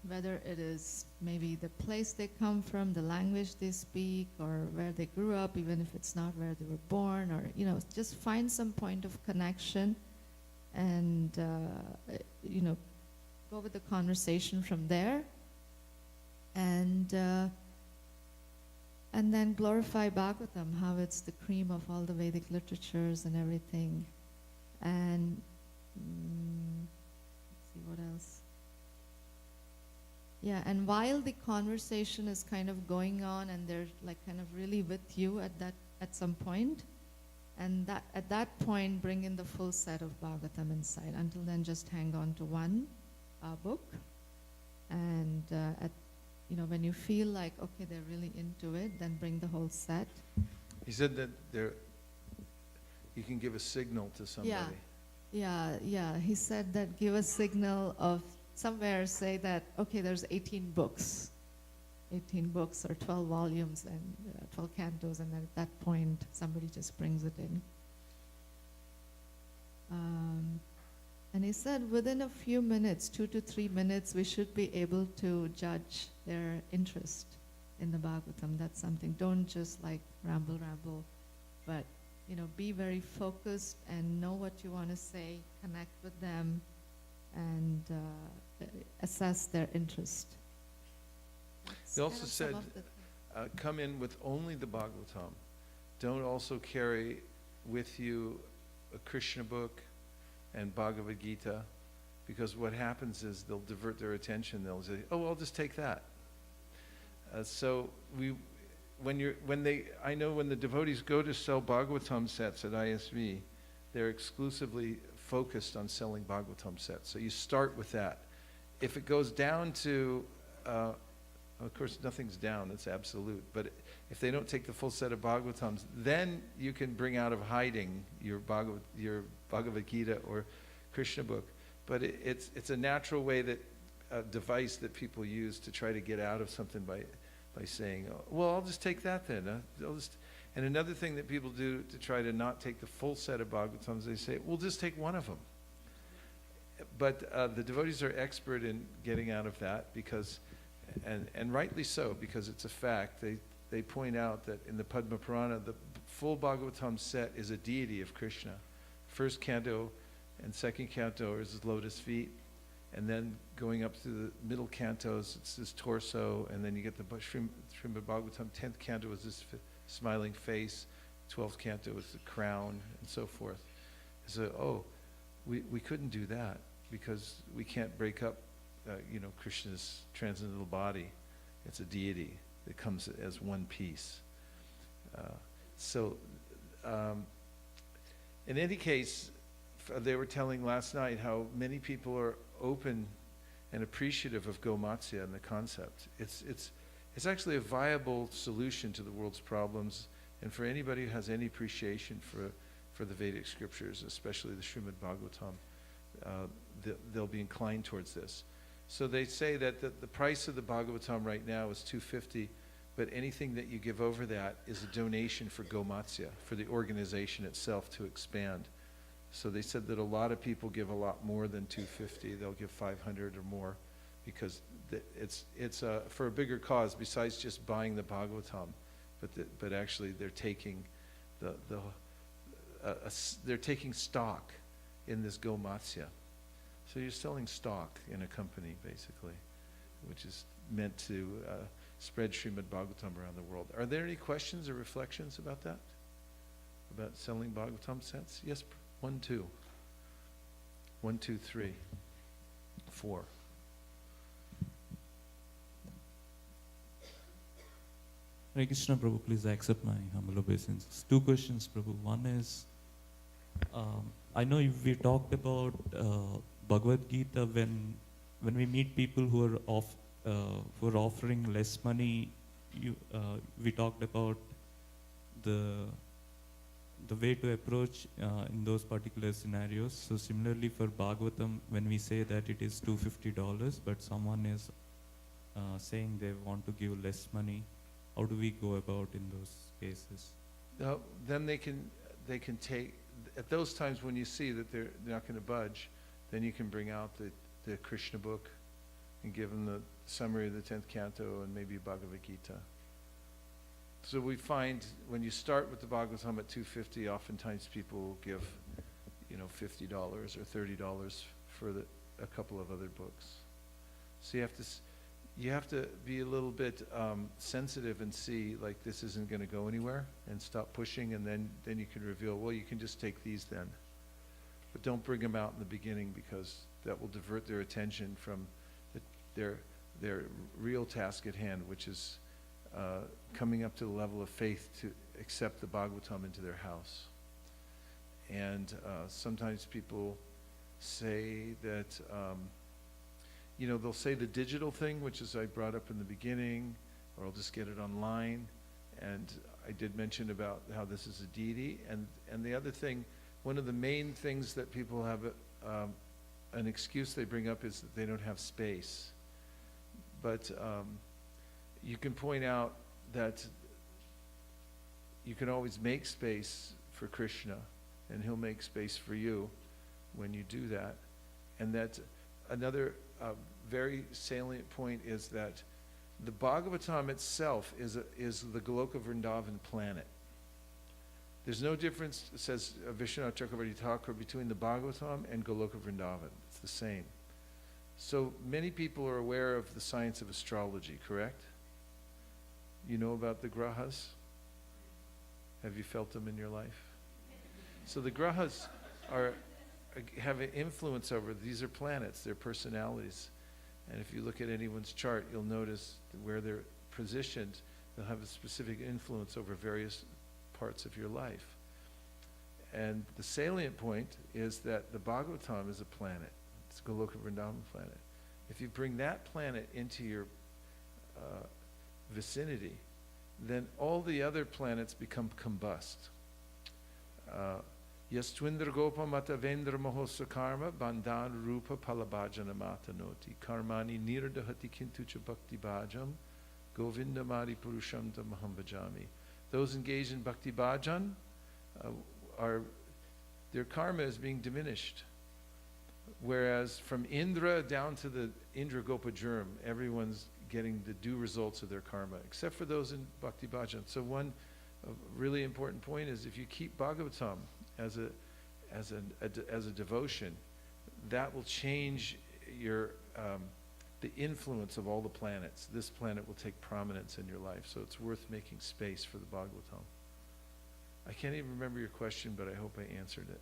Whether it is maybe the place they come from, the language they speak, or where they grew up, even if it's not where they were born, or, just find some point of connection and, go with the conversation from there. And then glorify Bhagavatam, how it's the cream of all the Vedic literatures and everything. And let's see what else. Yeah, and while the conversation is kind of going on and they're like kind of really with you at some point, and at that point bring in the full set of Bhagavatam inside. Until then, just hang on to one book, and when you feel like, okay, they're really into it, then bring the whole set. He said that you can give a signal to somebody. Yeah. He said that give a signal of somewhere, say that, okay, there's 18 books or 12 volumes and 12 cantos, and then at that point, somebody just brings it in. And he said within a few minutes, 2 to 3 minutes, we should be able to judge their interest in the Bhagavatam. That's something. Don't just like ramble, but be very focused and know what you want to say, connect with them, and assess their interest. He also said, come in with only the Bhagavatam. Don't also carry with you a Krishna book and Bhagavad Gita, because what happens is they'll divert their attention. They'll say, "Oh, I'll just take that." So I know when the devotees go to sell Bhagavatam sets at ISV, they're exclusively focused on selling Bhagavatam sets. So you start with that. If it goes down to, of course, nothing's down; it's absolute. But if they don't take the full set of Bhagavatams, then you can bring out of hiding your Bhagavad Gita or Krishna book. But it's a natural way device that people use to try to get out of something by saying, "Oh, well, I'll just take that then." And another thing that people do to try to not take the full set of Bhagavatams, they say, "We'll just take one of them." But the devotees are expert in getting out of that because, and rightly so, because it's a fact. They point out that in the Padma Purana, the full Bhagavatam set is a deity of Krishna. First canto and second canto is his lotus feet, and then going up through the middle cantos, it's his torso, and then you get the Srimad Bhagavatam, 10th canto is his smiling face, 12th canto is the crown, and so forth. So, we couldn't do that because we can't break up, Krishna's transcendental body. It's a deity that comes as one piece. In any case, they were telling last night how many people are open and appreciative of Gomatsya and the concept. It's actually a viable solution to the world's problems, and for anybody who has any appreciation for the Vedic scriptures, especially the Srimad Bhagavatam, they'll be inclined towards this. So they say that the price of the Bhagavatam right now is $250, but anything that you give over that is a donation for Gomatsya, for the organization itself to expand. So they said that a lot of people give a lot more than $250. They'll give $500 or more because it's for a bigger cause besides just buying the Bhagavatam, but actually they're taking they're taking stock in this Gomatsya. So you're selling stock in a company basically, which is meant to spread Srimad Bhagavatam around the world. Are there any questions or reflections about that? About selling Bhagavatam sets? Yes, 1, 2. 1, 2, 3, 4. Hare Krishna, Prabhu, please accept my humble obeisance. 2 questions, Prabhu. One is, I know we talked about Bhagavad Gita when we meet people who are offering less money. We talked about the way to approach in those particular scenarios. So similarly for Bhagavatam, when we say that it is $250, but someone is saying they want to give less money, how do we go about in those cases? Then they can take, at those times when you see that they're not going to budge, then you can bring out the Krishna book and give them the summary of the 10th canto and maybe Bhagavad Gita. So we find when you start with the Bhagavatam at $250, oftentimes people will give, $50 or $30 for a couple of other books. So you have to be a little bit sensitive and see, like, this isn't going to go anywhere, and stop pushing, and then you can reveal, well, you can just take these then. But don't bring them out in the beginning, because that will divert their attention from their real task at hand, which is coming up to the level of faith to accept the Bhagavatam into their house. And sometimes people say that, they'll say the digital thing, which is I brought up in the beginning, or I'll just get it online. And I did mention about how this is a deity. And the other thing, one of the main things that people have an excuse they bring up is that they don't have space. But you can point out that you can always make space for Krishna, and he'll make space for you when you do that. And that another very salient point is that the Bhagavatam itself is the Goloka Vrindavan planet. There's no difference, says Vishwanath Chakravarti Thakur, between the Bhagavatam and Goloka Vrindavan. It's the same. So many people are aware of the science of astrology, correct? You know about the grahas? Have you felt them in your life? So the grahas have an influence over, these are planets, they're personalities. And if you look at anyone's chart, you'll notice where they're positioned, they'll have a specific influence over various parts of your life. And the salient point is that the Bhagavatam is a planet. It's a Goloka Vrindavan planet. If you bring that planet into your vicinity, then all the other planets become combust. Yastvindra gopa mata vendra mahosa karma bandhan rupa palabhajana mata noti karmani nirdahati kintucha bhakti bhajam govinda mari purusham tamaham bhajami. Those engaged in bhakti bhajan their karma is being diminished. Whereas from Indra down to the Indra Gopa Germ, everyone's getting the due results of their karma, except for those in Bhakti Bhajan. So one really important point is if you keep Bhagavatam as a devotion, that will change the influence of all the planets. This planet will take prominence in your life, so it's worth making space for the Bhagavatam. I can't even remember your question, but I hope I answered it.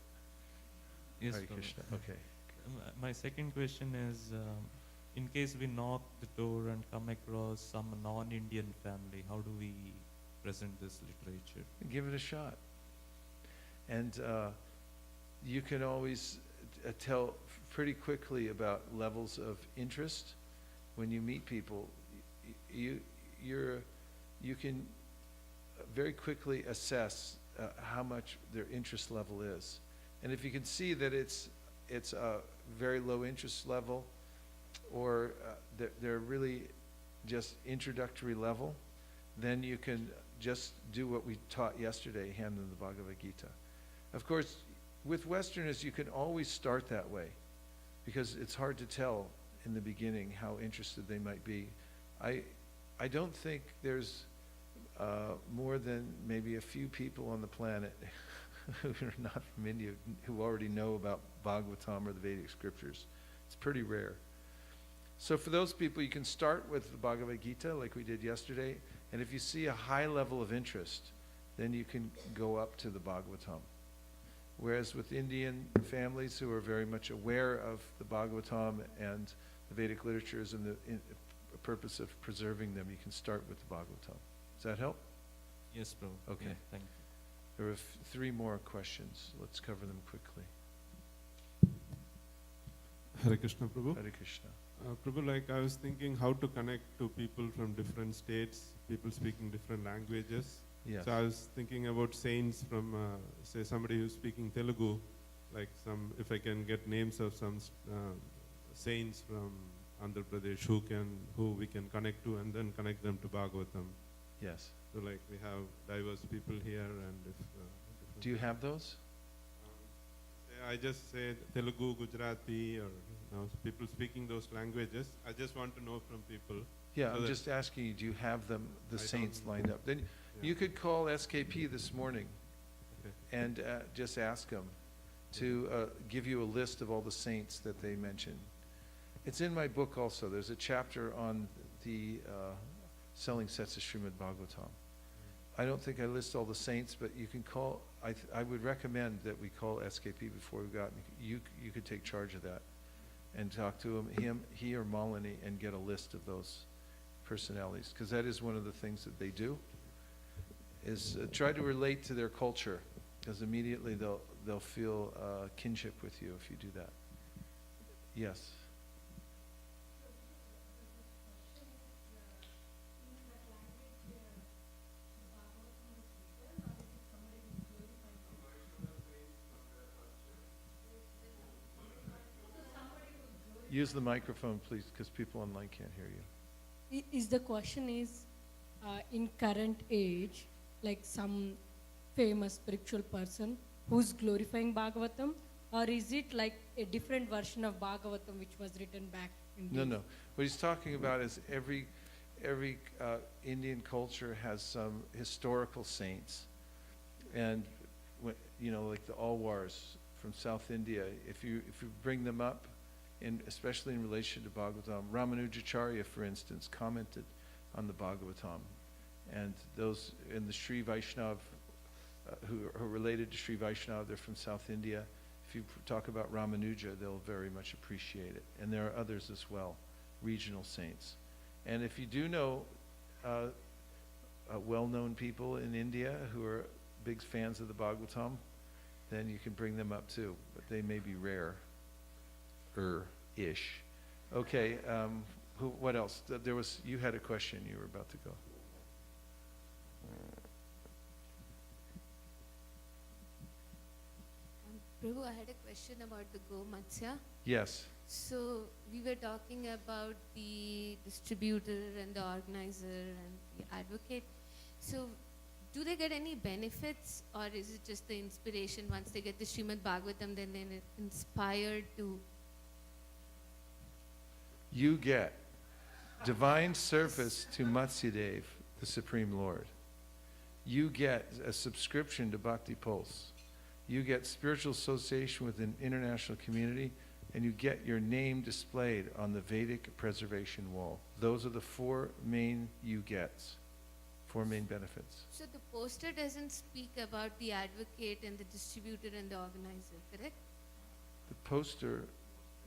Yes, Hare Prabhu. Krishna. Okay. My second question is, in case we knock the door and come across some non-Indian family, how do we present this literature? Give it a shot. And you can always tell pretty quickly about levels of interest when you meet people. You can very quickly assess how much their interest level is. And if you can see that it's a very low interest level, or they're really just introductory level, then you can just do what we taught yesterday, hand them the Bhagavad Gita. Of course, with Westerners, you can always start that way, because it's hard to tell in the beginning how interested they might be. I don't think there's more than maybe a few people on the planet who are not from India who already know about Bhagavatam or the Vedic scriptures. It's pretty rare. So for those people, you can start with the Bhagavad Gita like we did yesterday, and if you see a high level of interest, then you can go up to the Bhagavatam. Whereas with Indian families who are very much aware of the Bhagavatam and the Vedic literatures and the purpose of preserving them, you can start with the Bhagavatam. Does that help? Yes, Prabhu. Okay. Yeah, thank you. There are three more questions. Let's cover them quickly. Hare Krishna, Prabhu. Hare Krishna. Prabhu, like I was thinking how to connect to people from different states, people speaking different languages. Yes. So I was thinking about saints from, say, somebody who's speaking Telugu, like if I can get names of some saints from Andhra Pradesh who we can connect to and then connect them to Bhagavatam. Yes. So like we have diverse people here and if... Do you have those? I just say Telugu, Gujarati, or people speaking those languages. I just want to know from people. Yeah, So I'm that- just asking you, do you have them, the I saints don't- lined up? Then Yeah. you could call SKP this morning Okay. and just ask them to give you a list of all the saints that they mentioned. It's in my book also. There's a chapter on the selling sets of Srimad Bhagavatam. I don't think I list all the saints, but you can call, I would recommend that we call SKP before we go out. You could take charge of that and talk to he or Malini, and get a list of those personalities, because that is one of the things that they do, is try to relate to their culture, because immediately they'll feel kinship with you if you do that. Yes. Use the microphone, please, because people online can't hear you. Is the question is, in current age, like some famous spiritual person who's glorifying Bhagavatam, or is it like a different version of Bhagavatam which was written back in No, days? no. What he's talking about is every Indian culture has some historical saints, and like the Alwars from South India. If you bring them up, especially in relation to Bhagavatam, Ramanujacharya, for instance, commented on the Bhagavatam, and those in the Sri Vaishnav who are related to Sri Vaishnav, they're from South India. If you talk about Ramanuja, they'll very much appreciate it. And there are others as well, regional saints. And if you do know well-known people in India who are big fans of the Bhagavatam, then you can bring them up too, but they may be rare-ish. Okay, what else? You had a question you were about to go. Prabhu, I had a question about the Go Matsya. Yes. So we were talking about the distributor and the organizer and the advocate. So do they get any benefits, or is it just the inspiration once they get the Srimad Bhagavatam, then they're inspired to? You get divine service to Matsyadev, the Supreme Lord. You get a subscription to Bhakti Pulse. You get spiritual association with an international community, and you get your name displayed on the Vedic preservation wall. Those are the four main you-gets, four main benefits. So the poster doesn't speak about the advocate and the distributor and the organizer, correct? The poster,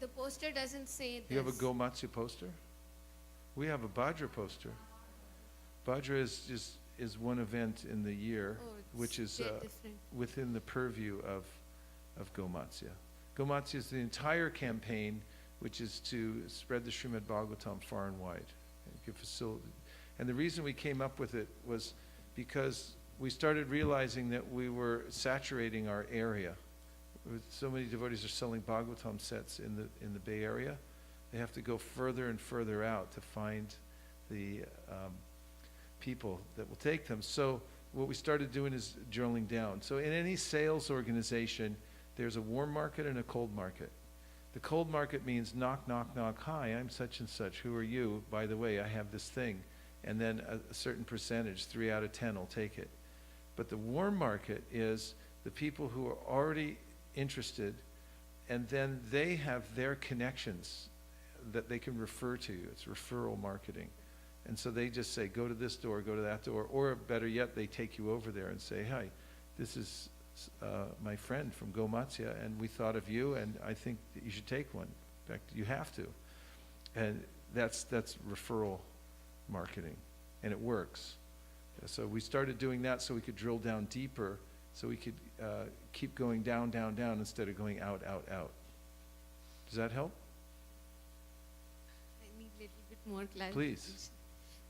The poster doesn't say this. you have a Go Matsya poster? We have a Bhādra poster. Bhādra is one event in the year, Oh, it's which is bit different. within the purview of Go Matsya. Go Matsya is the entire campaign, which is to spread the Srimad Bhagavatam far and wide. And give facility. And the reason we came up with it was because we started realizing that we were saturating our area. So many devotees are selling Bhagavatam sets in the Bay Area. They have to go further and further out to find the people that will take them. So what we started doing is drilling down. So in any sales organization, there's a warm market and a cold market. The cold market means knock, knock, knock. Hi, I'm such and such. Who are you? By the way, I have this thing. And then a certain percentage, 3 out of 10, will take it. But the warm market is the people who are already interested, and then they have their connections. that they can refer to you. It's referral marketing. And so they just say, go to this door, go to that door, or better yet, they take you over there and say, hi, this is my friend from Go Matsya, and we thought of you, and I think that you should take one. In fact, you have to. And that's referral marketing, and it works. So we started doing that so we could drill down deeper, so we could keep going down, down, down, instead of going out, out, out. Does that help? I need a little bit more clarification. Please.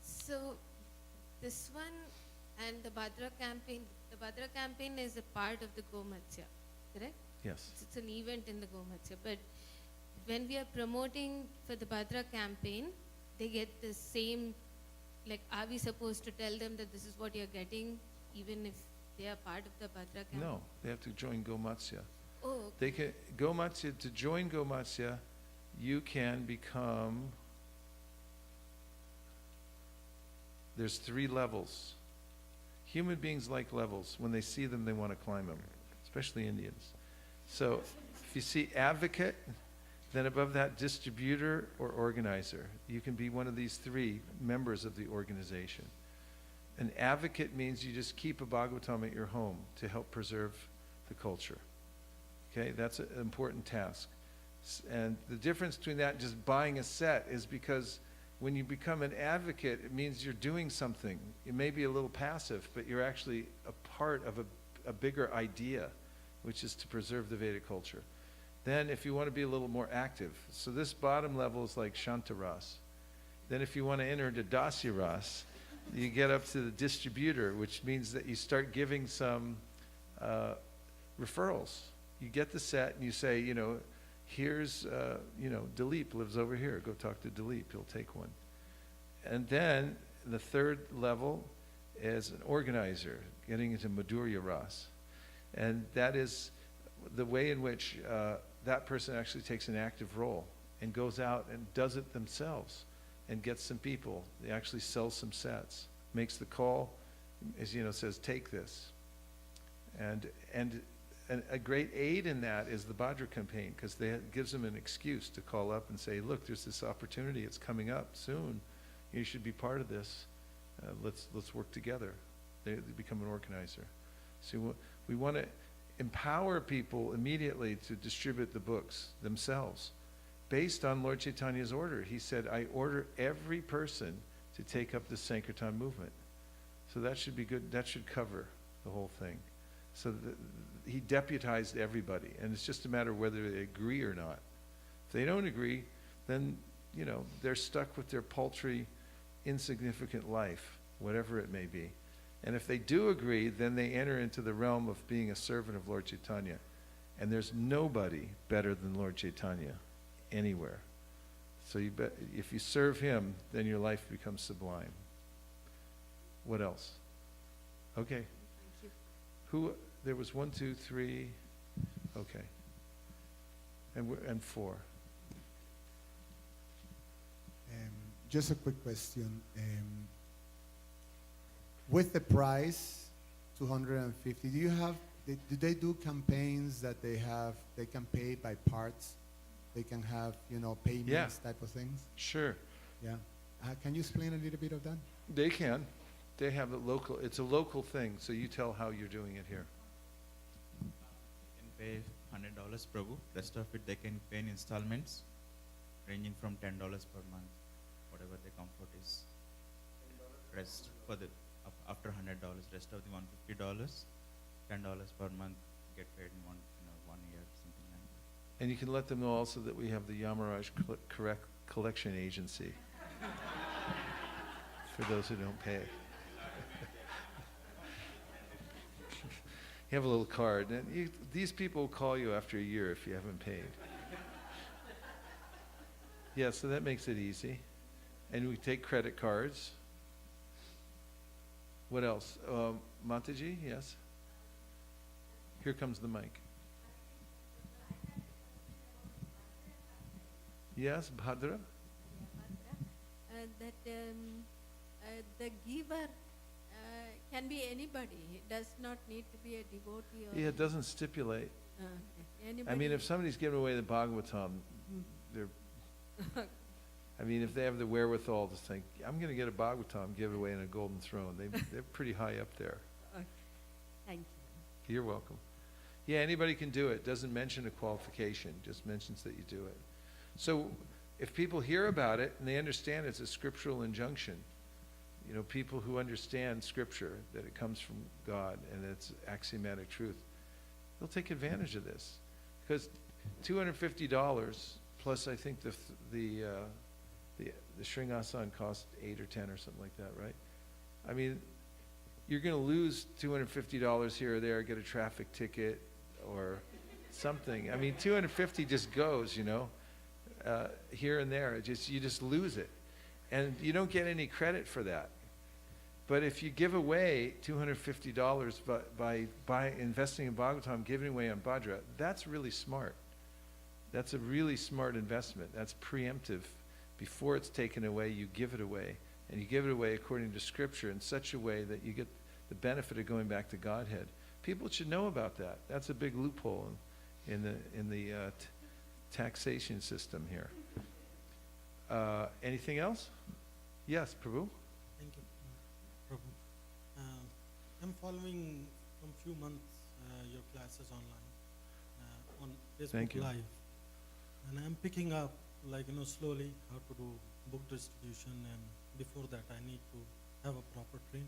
So this one and the Bhādra campaign is a part of the Go Matsya, correct? Yes. It's an event in the Go Matsya. But when we are promoting for the Bhādra campaign, they get the same, like, are we supposed to tell them that this is what you're getting, even if they are part of the Bhādra campaign? No, they have to join Go Matsya. Oh, okay. They can, Go Matsya, to join Go Matsya, you can become, there's 3 levels. Human beings like levels. When they see them, they want to climb them, especially Indians. So if you see advocate, then above that, distributor or organizer. You can be one of these 3 members of the organization. An advocate means you just keep a Bhagavatam at your home to help preserve the culture. Okay, that's an important task. And the difference between that and just buying a set is because when you become an advocate, it means you're doing something. It may be a little passive, but you're actually a part of a bigger idea, which is to preserve the Vedic culture. Then if you want to be a little more active, so this bottom level is like Shantaras. Then if you want to enter into Dasya Ras, you get up to the distributor, which means that you start giving some referrals. You get the set and you say, you know, here's, you know, Dilip lives over here. Go talk to Dilip. He'll take one. And then the 3rd level is an organizer, getting into Madhurya Ras. And that is the way in which that person actually takes an active role and goes out and does it themselves and gets some people. They actually sell some sets, makes the call, as you know, says, take this. And a great aid in that is the Bhādra Campaign, because it gives them an excuse to call up and say, look, there's this opportunity, it's coming up soon, you should be part of this, let's work together. They become an organizer. So we want to empower people immediately to distribute the books themselves, based on Lord Chaitanya's order. He said, I order every person to take up the Sankirtan movement. So that should be good, that should cover the whole thing. So he deputized everybody, and it's just a matter of whether they agree or not. If they don't agree, then, you know, they're stuck with their paltry, insignificant life, whatever it may be. And if they do agree, then they enter into the realm of being a servant of Lord Chaitanya. And there's nobody better than Lord Chaitanya anywhere. So if you serve him, then your life becomes sublime. What else? Okay. Thank you. There was 1, 2, 3. Okay. And 4. Just a quick question. With the price, 250, do they do campaigns that they can pay by parts? They can have, you know, payments type of things? Sure. Yeah. Can you explain a little bit of that? They can. They have it's a local thing, so you tell how you're doing it here. They can pay $100 Prabhu. Rest of it they can pay in installments, ranging from $10 per month, whatever their comfort is. Rest for the after $100, rest of the $150, $10 per month get paid in 1 year, something like that. And you can let them know also that we have the Yamaraj Collection Agency for those who don't pay. You have a little card, and these people will call you after a year if you haven't paid. Yeah, so that makes it easy. And we take credit cards. What else? Mataji, yes? Here comes the mic. Yes, Bhādra? The giver can be anybody. It does not need to be a devotee. Or Yeah, it doesn't stipulate. Okay. Anybody. I mean, if somebody's giving away the Bhagavatam, they're I mean, if they have the wherewithal to think, I'm going to get a Bhagavatam giveaway and a golden throne, they're pretty high up there. Okay. Thank you. You're welcome. Yeah, anybody can do it. Doesn't mention a qualification, just mentions that you do it. So if people hear about it and they understand it's a scriptural injunction, you know, people who understand scripture, that it comes from God and it's axiomatic truth, they'll take advantage of this. Because $250 plus, I think the Sringasan cost 8 or 10 or something like that, right? I mean, you're going to lose $250 here or there, get a traffic ticket or something. I mean, $250 just goes, you know, here and there. You just lose it. And you don't get any credit for that. But if you give away $250 by investing in Bhagavatam, giving away on Bhādra, that's really smart. That's a really smart investment. That's preemptive. Before it's taken away, you give it away. And you give it away according to Scripture in such a way that you get the benefit of going back to Godhead. People should know about that. That's a big loophole in the taxation system here. Anything else? Yes, Prabhu? Thank you, Prabhu. I'm following from few months your classes online on Facebook Thank you. Live, and I'm picking up, like, you know, slowly how to do book distribution, and before that I need to have a proper training.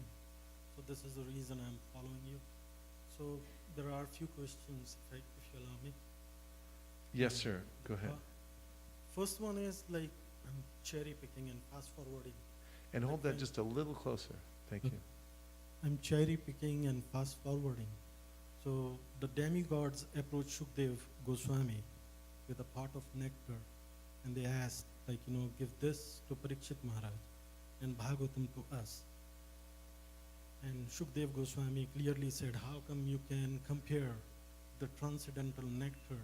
So this is the reason I'm following you. So there are a few questions, if you allow me. Yes, sir. Go ahead. First one is, like, I'm cherry picking and fast forwarding. And hold that just a little closer. Thank you. I'm cherry picking and fast forwarding. So the demigods approached Shukdev Goswami with a pot of nectar, and they asked, like, you know, give this to Parikshit Maharaj and Bhagavatam to us. And Shukdev Goswami clearly said, how come you can compare the transcendental nectar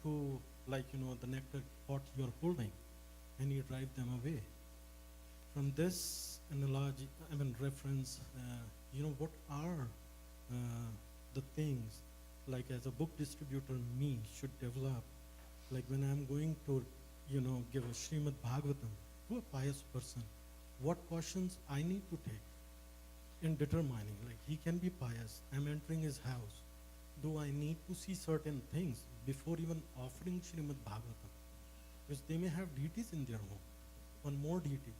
to, like, you know, the nectar pot you're holding, and you drive them away. From this analogy, reference, you know, what are the things, like, as a book distributor, me should develop, like, when I'm going to, you know, give a Srimad Bhagavatam to a pious person, what cautions I need to take in determining, like, he can be pious, I'm entering his house. Do I need to see certain things before even offering Srimad Bhagavatam? Because they may have deities in their home, one more deity.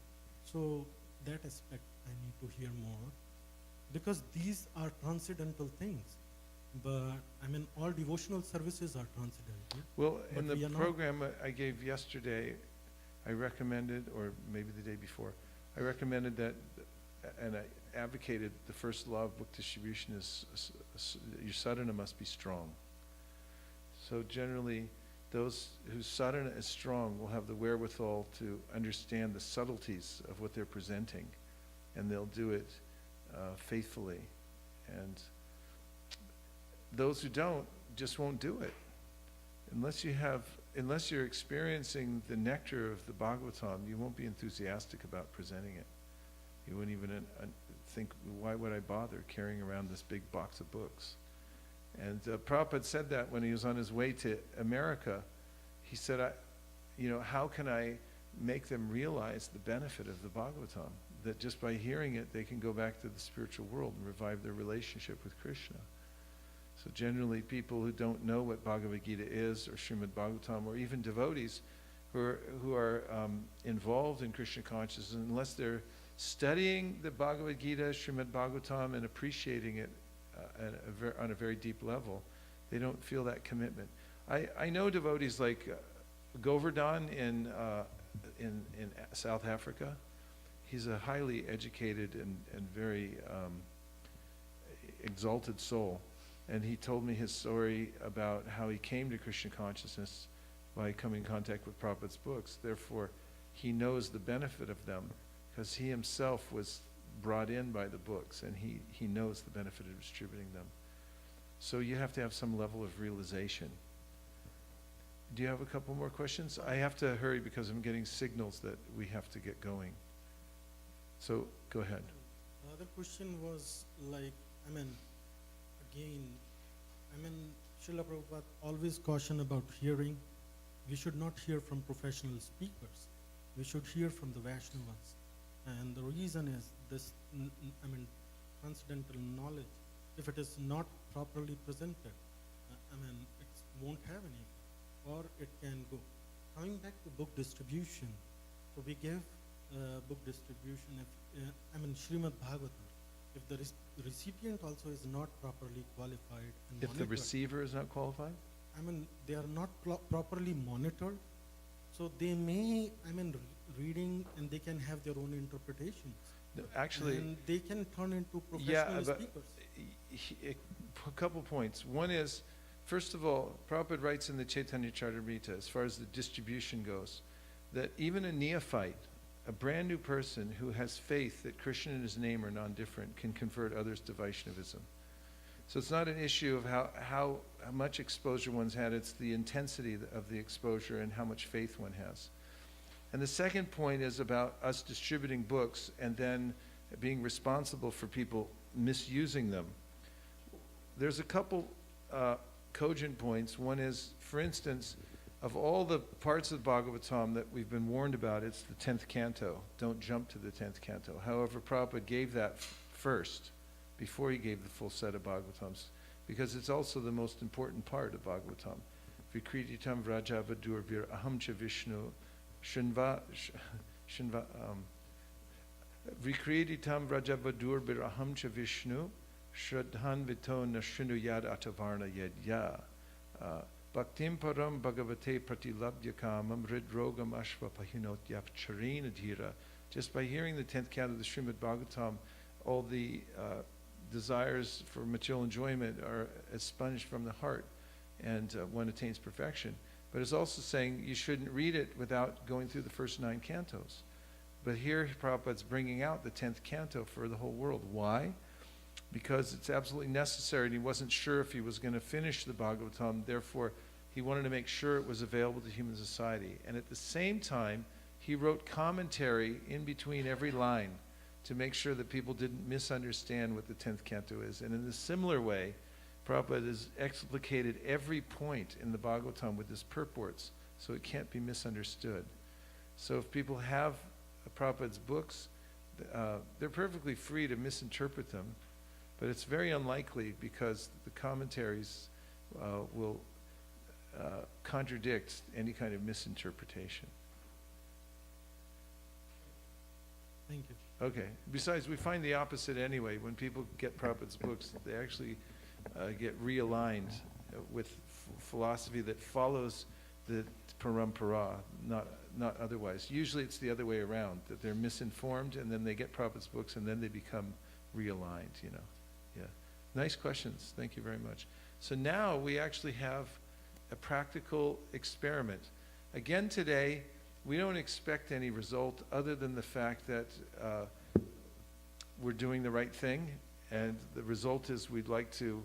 So that aspect I need to hear more, because these are transcendental things. But all devotional services are transcendental. Well, in But the we are not. program I gave yesterday, I recommended, or maybe the day before, I recommended that, and I advocated the first law of book distribution is your sadhana must be strong. So generally, those whose sadhana is strong will have the wherewithal to understand the subtleties of what they're presenting, and they'll do it faithfully. And those who don't just won't do it. Unless you're experiencing the nectar of the Bhagavatam, you won't be enthusiastic about presenting it. You wouldn't even think, why would I bother carrying around this big box of books? And Prabhupada said that when he was on his way to America. He said, how can I make them realize the benefit of the Bhagavatam? That just by hearing it, they can go back to the spiritual world and revive their relationship with Krishna. So generally, people who don't know what Bhagavad Gita is, or Srimad Bhagavatam, or even devotees who are involved in Krishna consciousness, unless they're studying the Bhagavad Gita, Srimad Bhagavatam, and appreciating it on a very deep level, they don't feel that commitment. I know devotees like Govardhan in South Africa. He's a highly educated and very exalted soul. And he told me his story about how he came to Krishna consciousness by coming in contact with Prabhupada's books. Therefore, he knows the benefit of them because he himself was brought in by the books, and he knows the benefit of distributing them. So you have to have some level of realization. Do you have a couple more questions? I have to hurry because I'm getting signals that we have to get going. So go ahead. Another question was, like, Srila Prabhupada always caution about hearing. We should not hear from professional speakers. we should hear from the Vaishnavas. And the reason is this, transcendental knowledge, if it is not properly presented, it won't have any, or it can go. Coming back to book distribution, so we give book distribution, Srimad Bhagavatam. If the recipient also is not properly qualified and If the monitored, receiver is not qualified? they are not properly monitored, so they may, reading, and they can have their own interpretations. No, actually, And they can turn into yeah, professional but speakers. a couple points. One is, first of all, Prabhupada writes in the Chaitanya Charitamrita, as far as the distribution goes, that even a neophyte, a brand new person who has faith that Krishna and his name are non-different, can convert others to Vaishnavism. So it's not an issue of how much exposure one's had, it's the intensity of the exposure and how much faith one has. And the second point is about us distributing books and then being responsible for people misusing them. There's a couple cogent points. One is, for instance, of all the parts of Bhagavatam that we've been warned about, it's the 10th canto. Don't jump to the 10th canto. However, Prabhupada gave that first, before he gave the full set of Bhagavatams, because it's also the most important part of Bhagavatam. Vikriditam Vrajavadur Vir Aham Cha Vishnu Vikriditam Vrajavadur Bir Aham Cha Vishnu Shraddhan Vito Nashinu Yad Atavarna Yadya Bhaktim Param Bhagavate Pratilabdya Kamam Ridrogam Ashva Pahinot Yap Charina Dhira. Just by hearing the 10th canto of the Srimad Bhagavatam, all the desires for material enjoyment are expunged from the heart, and one attains perfection. But it's also saying you shouldn't read it without going through the first 9 cantos. But here Prabhupada's bringing out the 10th canto for the whole world. Why? Because it's absolutely necessary, and he wasn't sure if he was going to finish the Bhagavatam. Therefore, he wanted to make sure it was available to human society. And at the same time, he wrote commentary in between every line to make sure that people didn't misunderstand what the 10th canto is. And in a similar way, Prabhupada has explicated every point in the Bhagavatam with his purports, so it can't be misunderstood. So if people have Prabhupada's books, they're perfectly free to misinterpret them, but it's very unlikely because the commentaries will contradict any kind of misinterpretation. Thank you. Okay. Besides, we find the opposite anyway. When people get Prabhupada's books, they actually get realigned with philosophy that follows the parampara, not otherwise. Usually it's the other way around, that they're misinformed and then they get Prabhupada's books and then they become realigned, you know. Yeah. Nice questions. Thank you very much. So now we actually have a practical experiment. Again today, we don't expect any result other than the fact that we're doing the right thing, and the result is we'd like to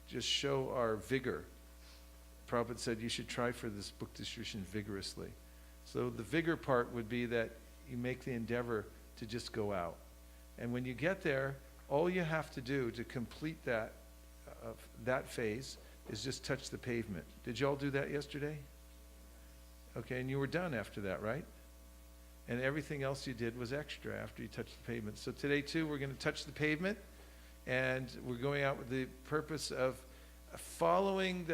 just show our vigor. Prabhupada said you should try for this book distribution vigorously. So the vigor part would be that you make the endeavor to just go out. And when you get there, all you have to do to complete that phase is just touch the pavement. Did you all do that yesterday? Okay, and you were done after that, right? And everything else you did was extra after you touched the pavement. So today too, we're going to touch the pavement, and we're going out with the purpose of following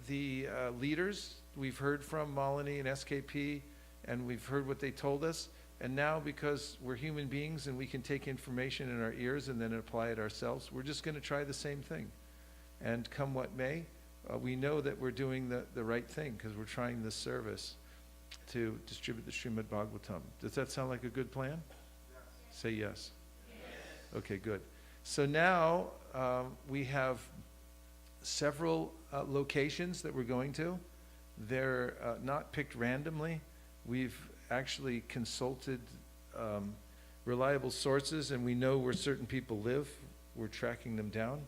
the leaders. We've heard from Malini and SKP, and we've heard what they told us. And now, because we're human beings and we can take information in our ears and then apply it ourselves, we're just going to try the same thing. And come what may, we know that we're doing the right thing because we're trying this service to distribute the Srimad Bhagavatam. Does that sound like a good plan? Yes. Say yes. Yes. Okay, good. So now we have several locations that we're going to. They're not picked randomly. We've actually consulted reliable sources, and we know where certain people live. We're tracking them down.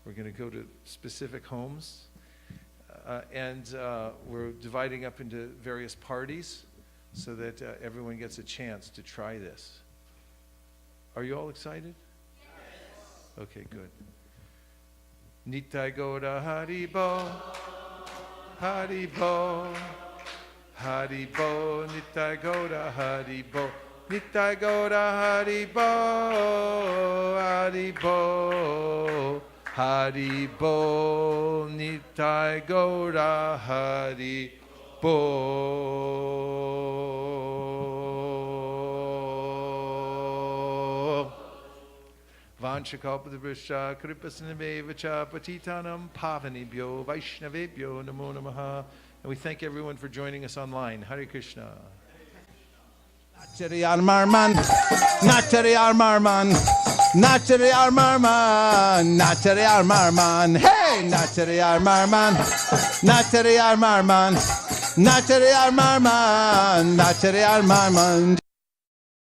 We're going to go to specific homes. And we're dividing up into various parties so that everyone gets a chance to try this. Are you all excited? Yes. Okay, good. Nitai Gaura Haribo, Haribo, Haribo, Nitai Gaura, Haribo, Nitai Gaura, Haribo, Haribo, Haribo, Nitai Gaura, Haribo. Vanchakalpadabhrisha kripasinaveva patitanam pavanibhyo vaishnavebhyo namo namaha. And we thank everyone for joining us online. Hare Krishna. Nachari Armarman, Nachari Armarman, Nachari Armarman, Nachari Armarman, hey, Nachari Armarman, Nachari Armarman, Nachari Armarman, Nachari Armarman.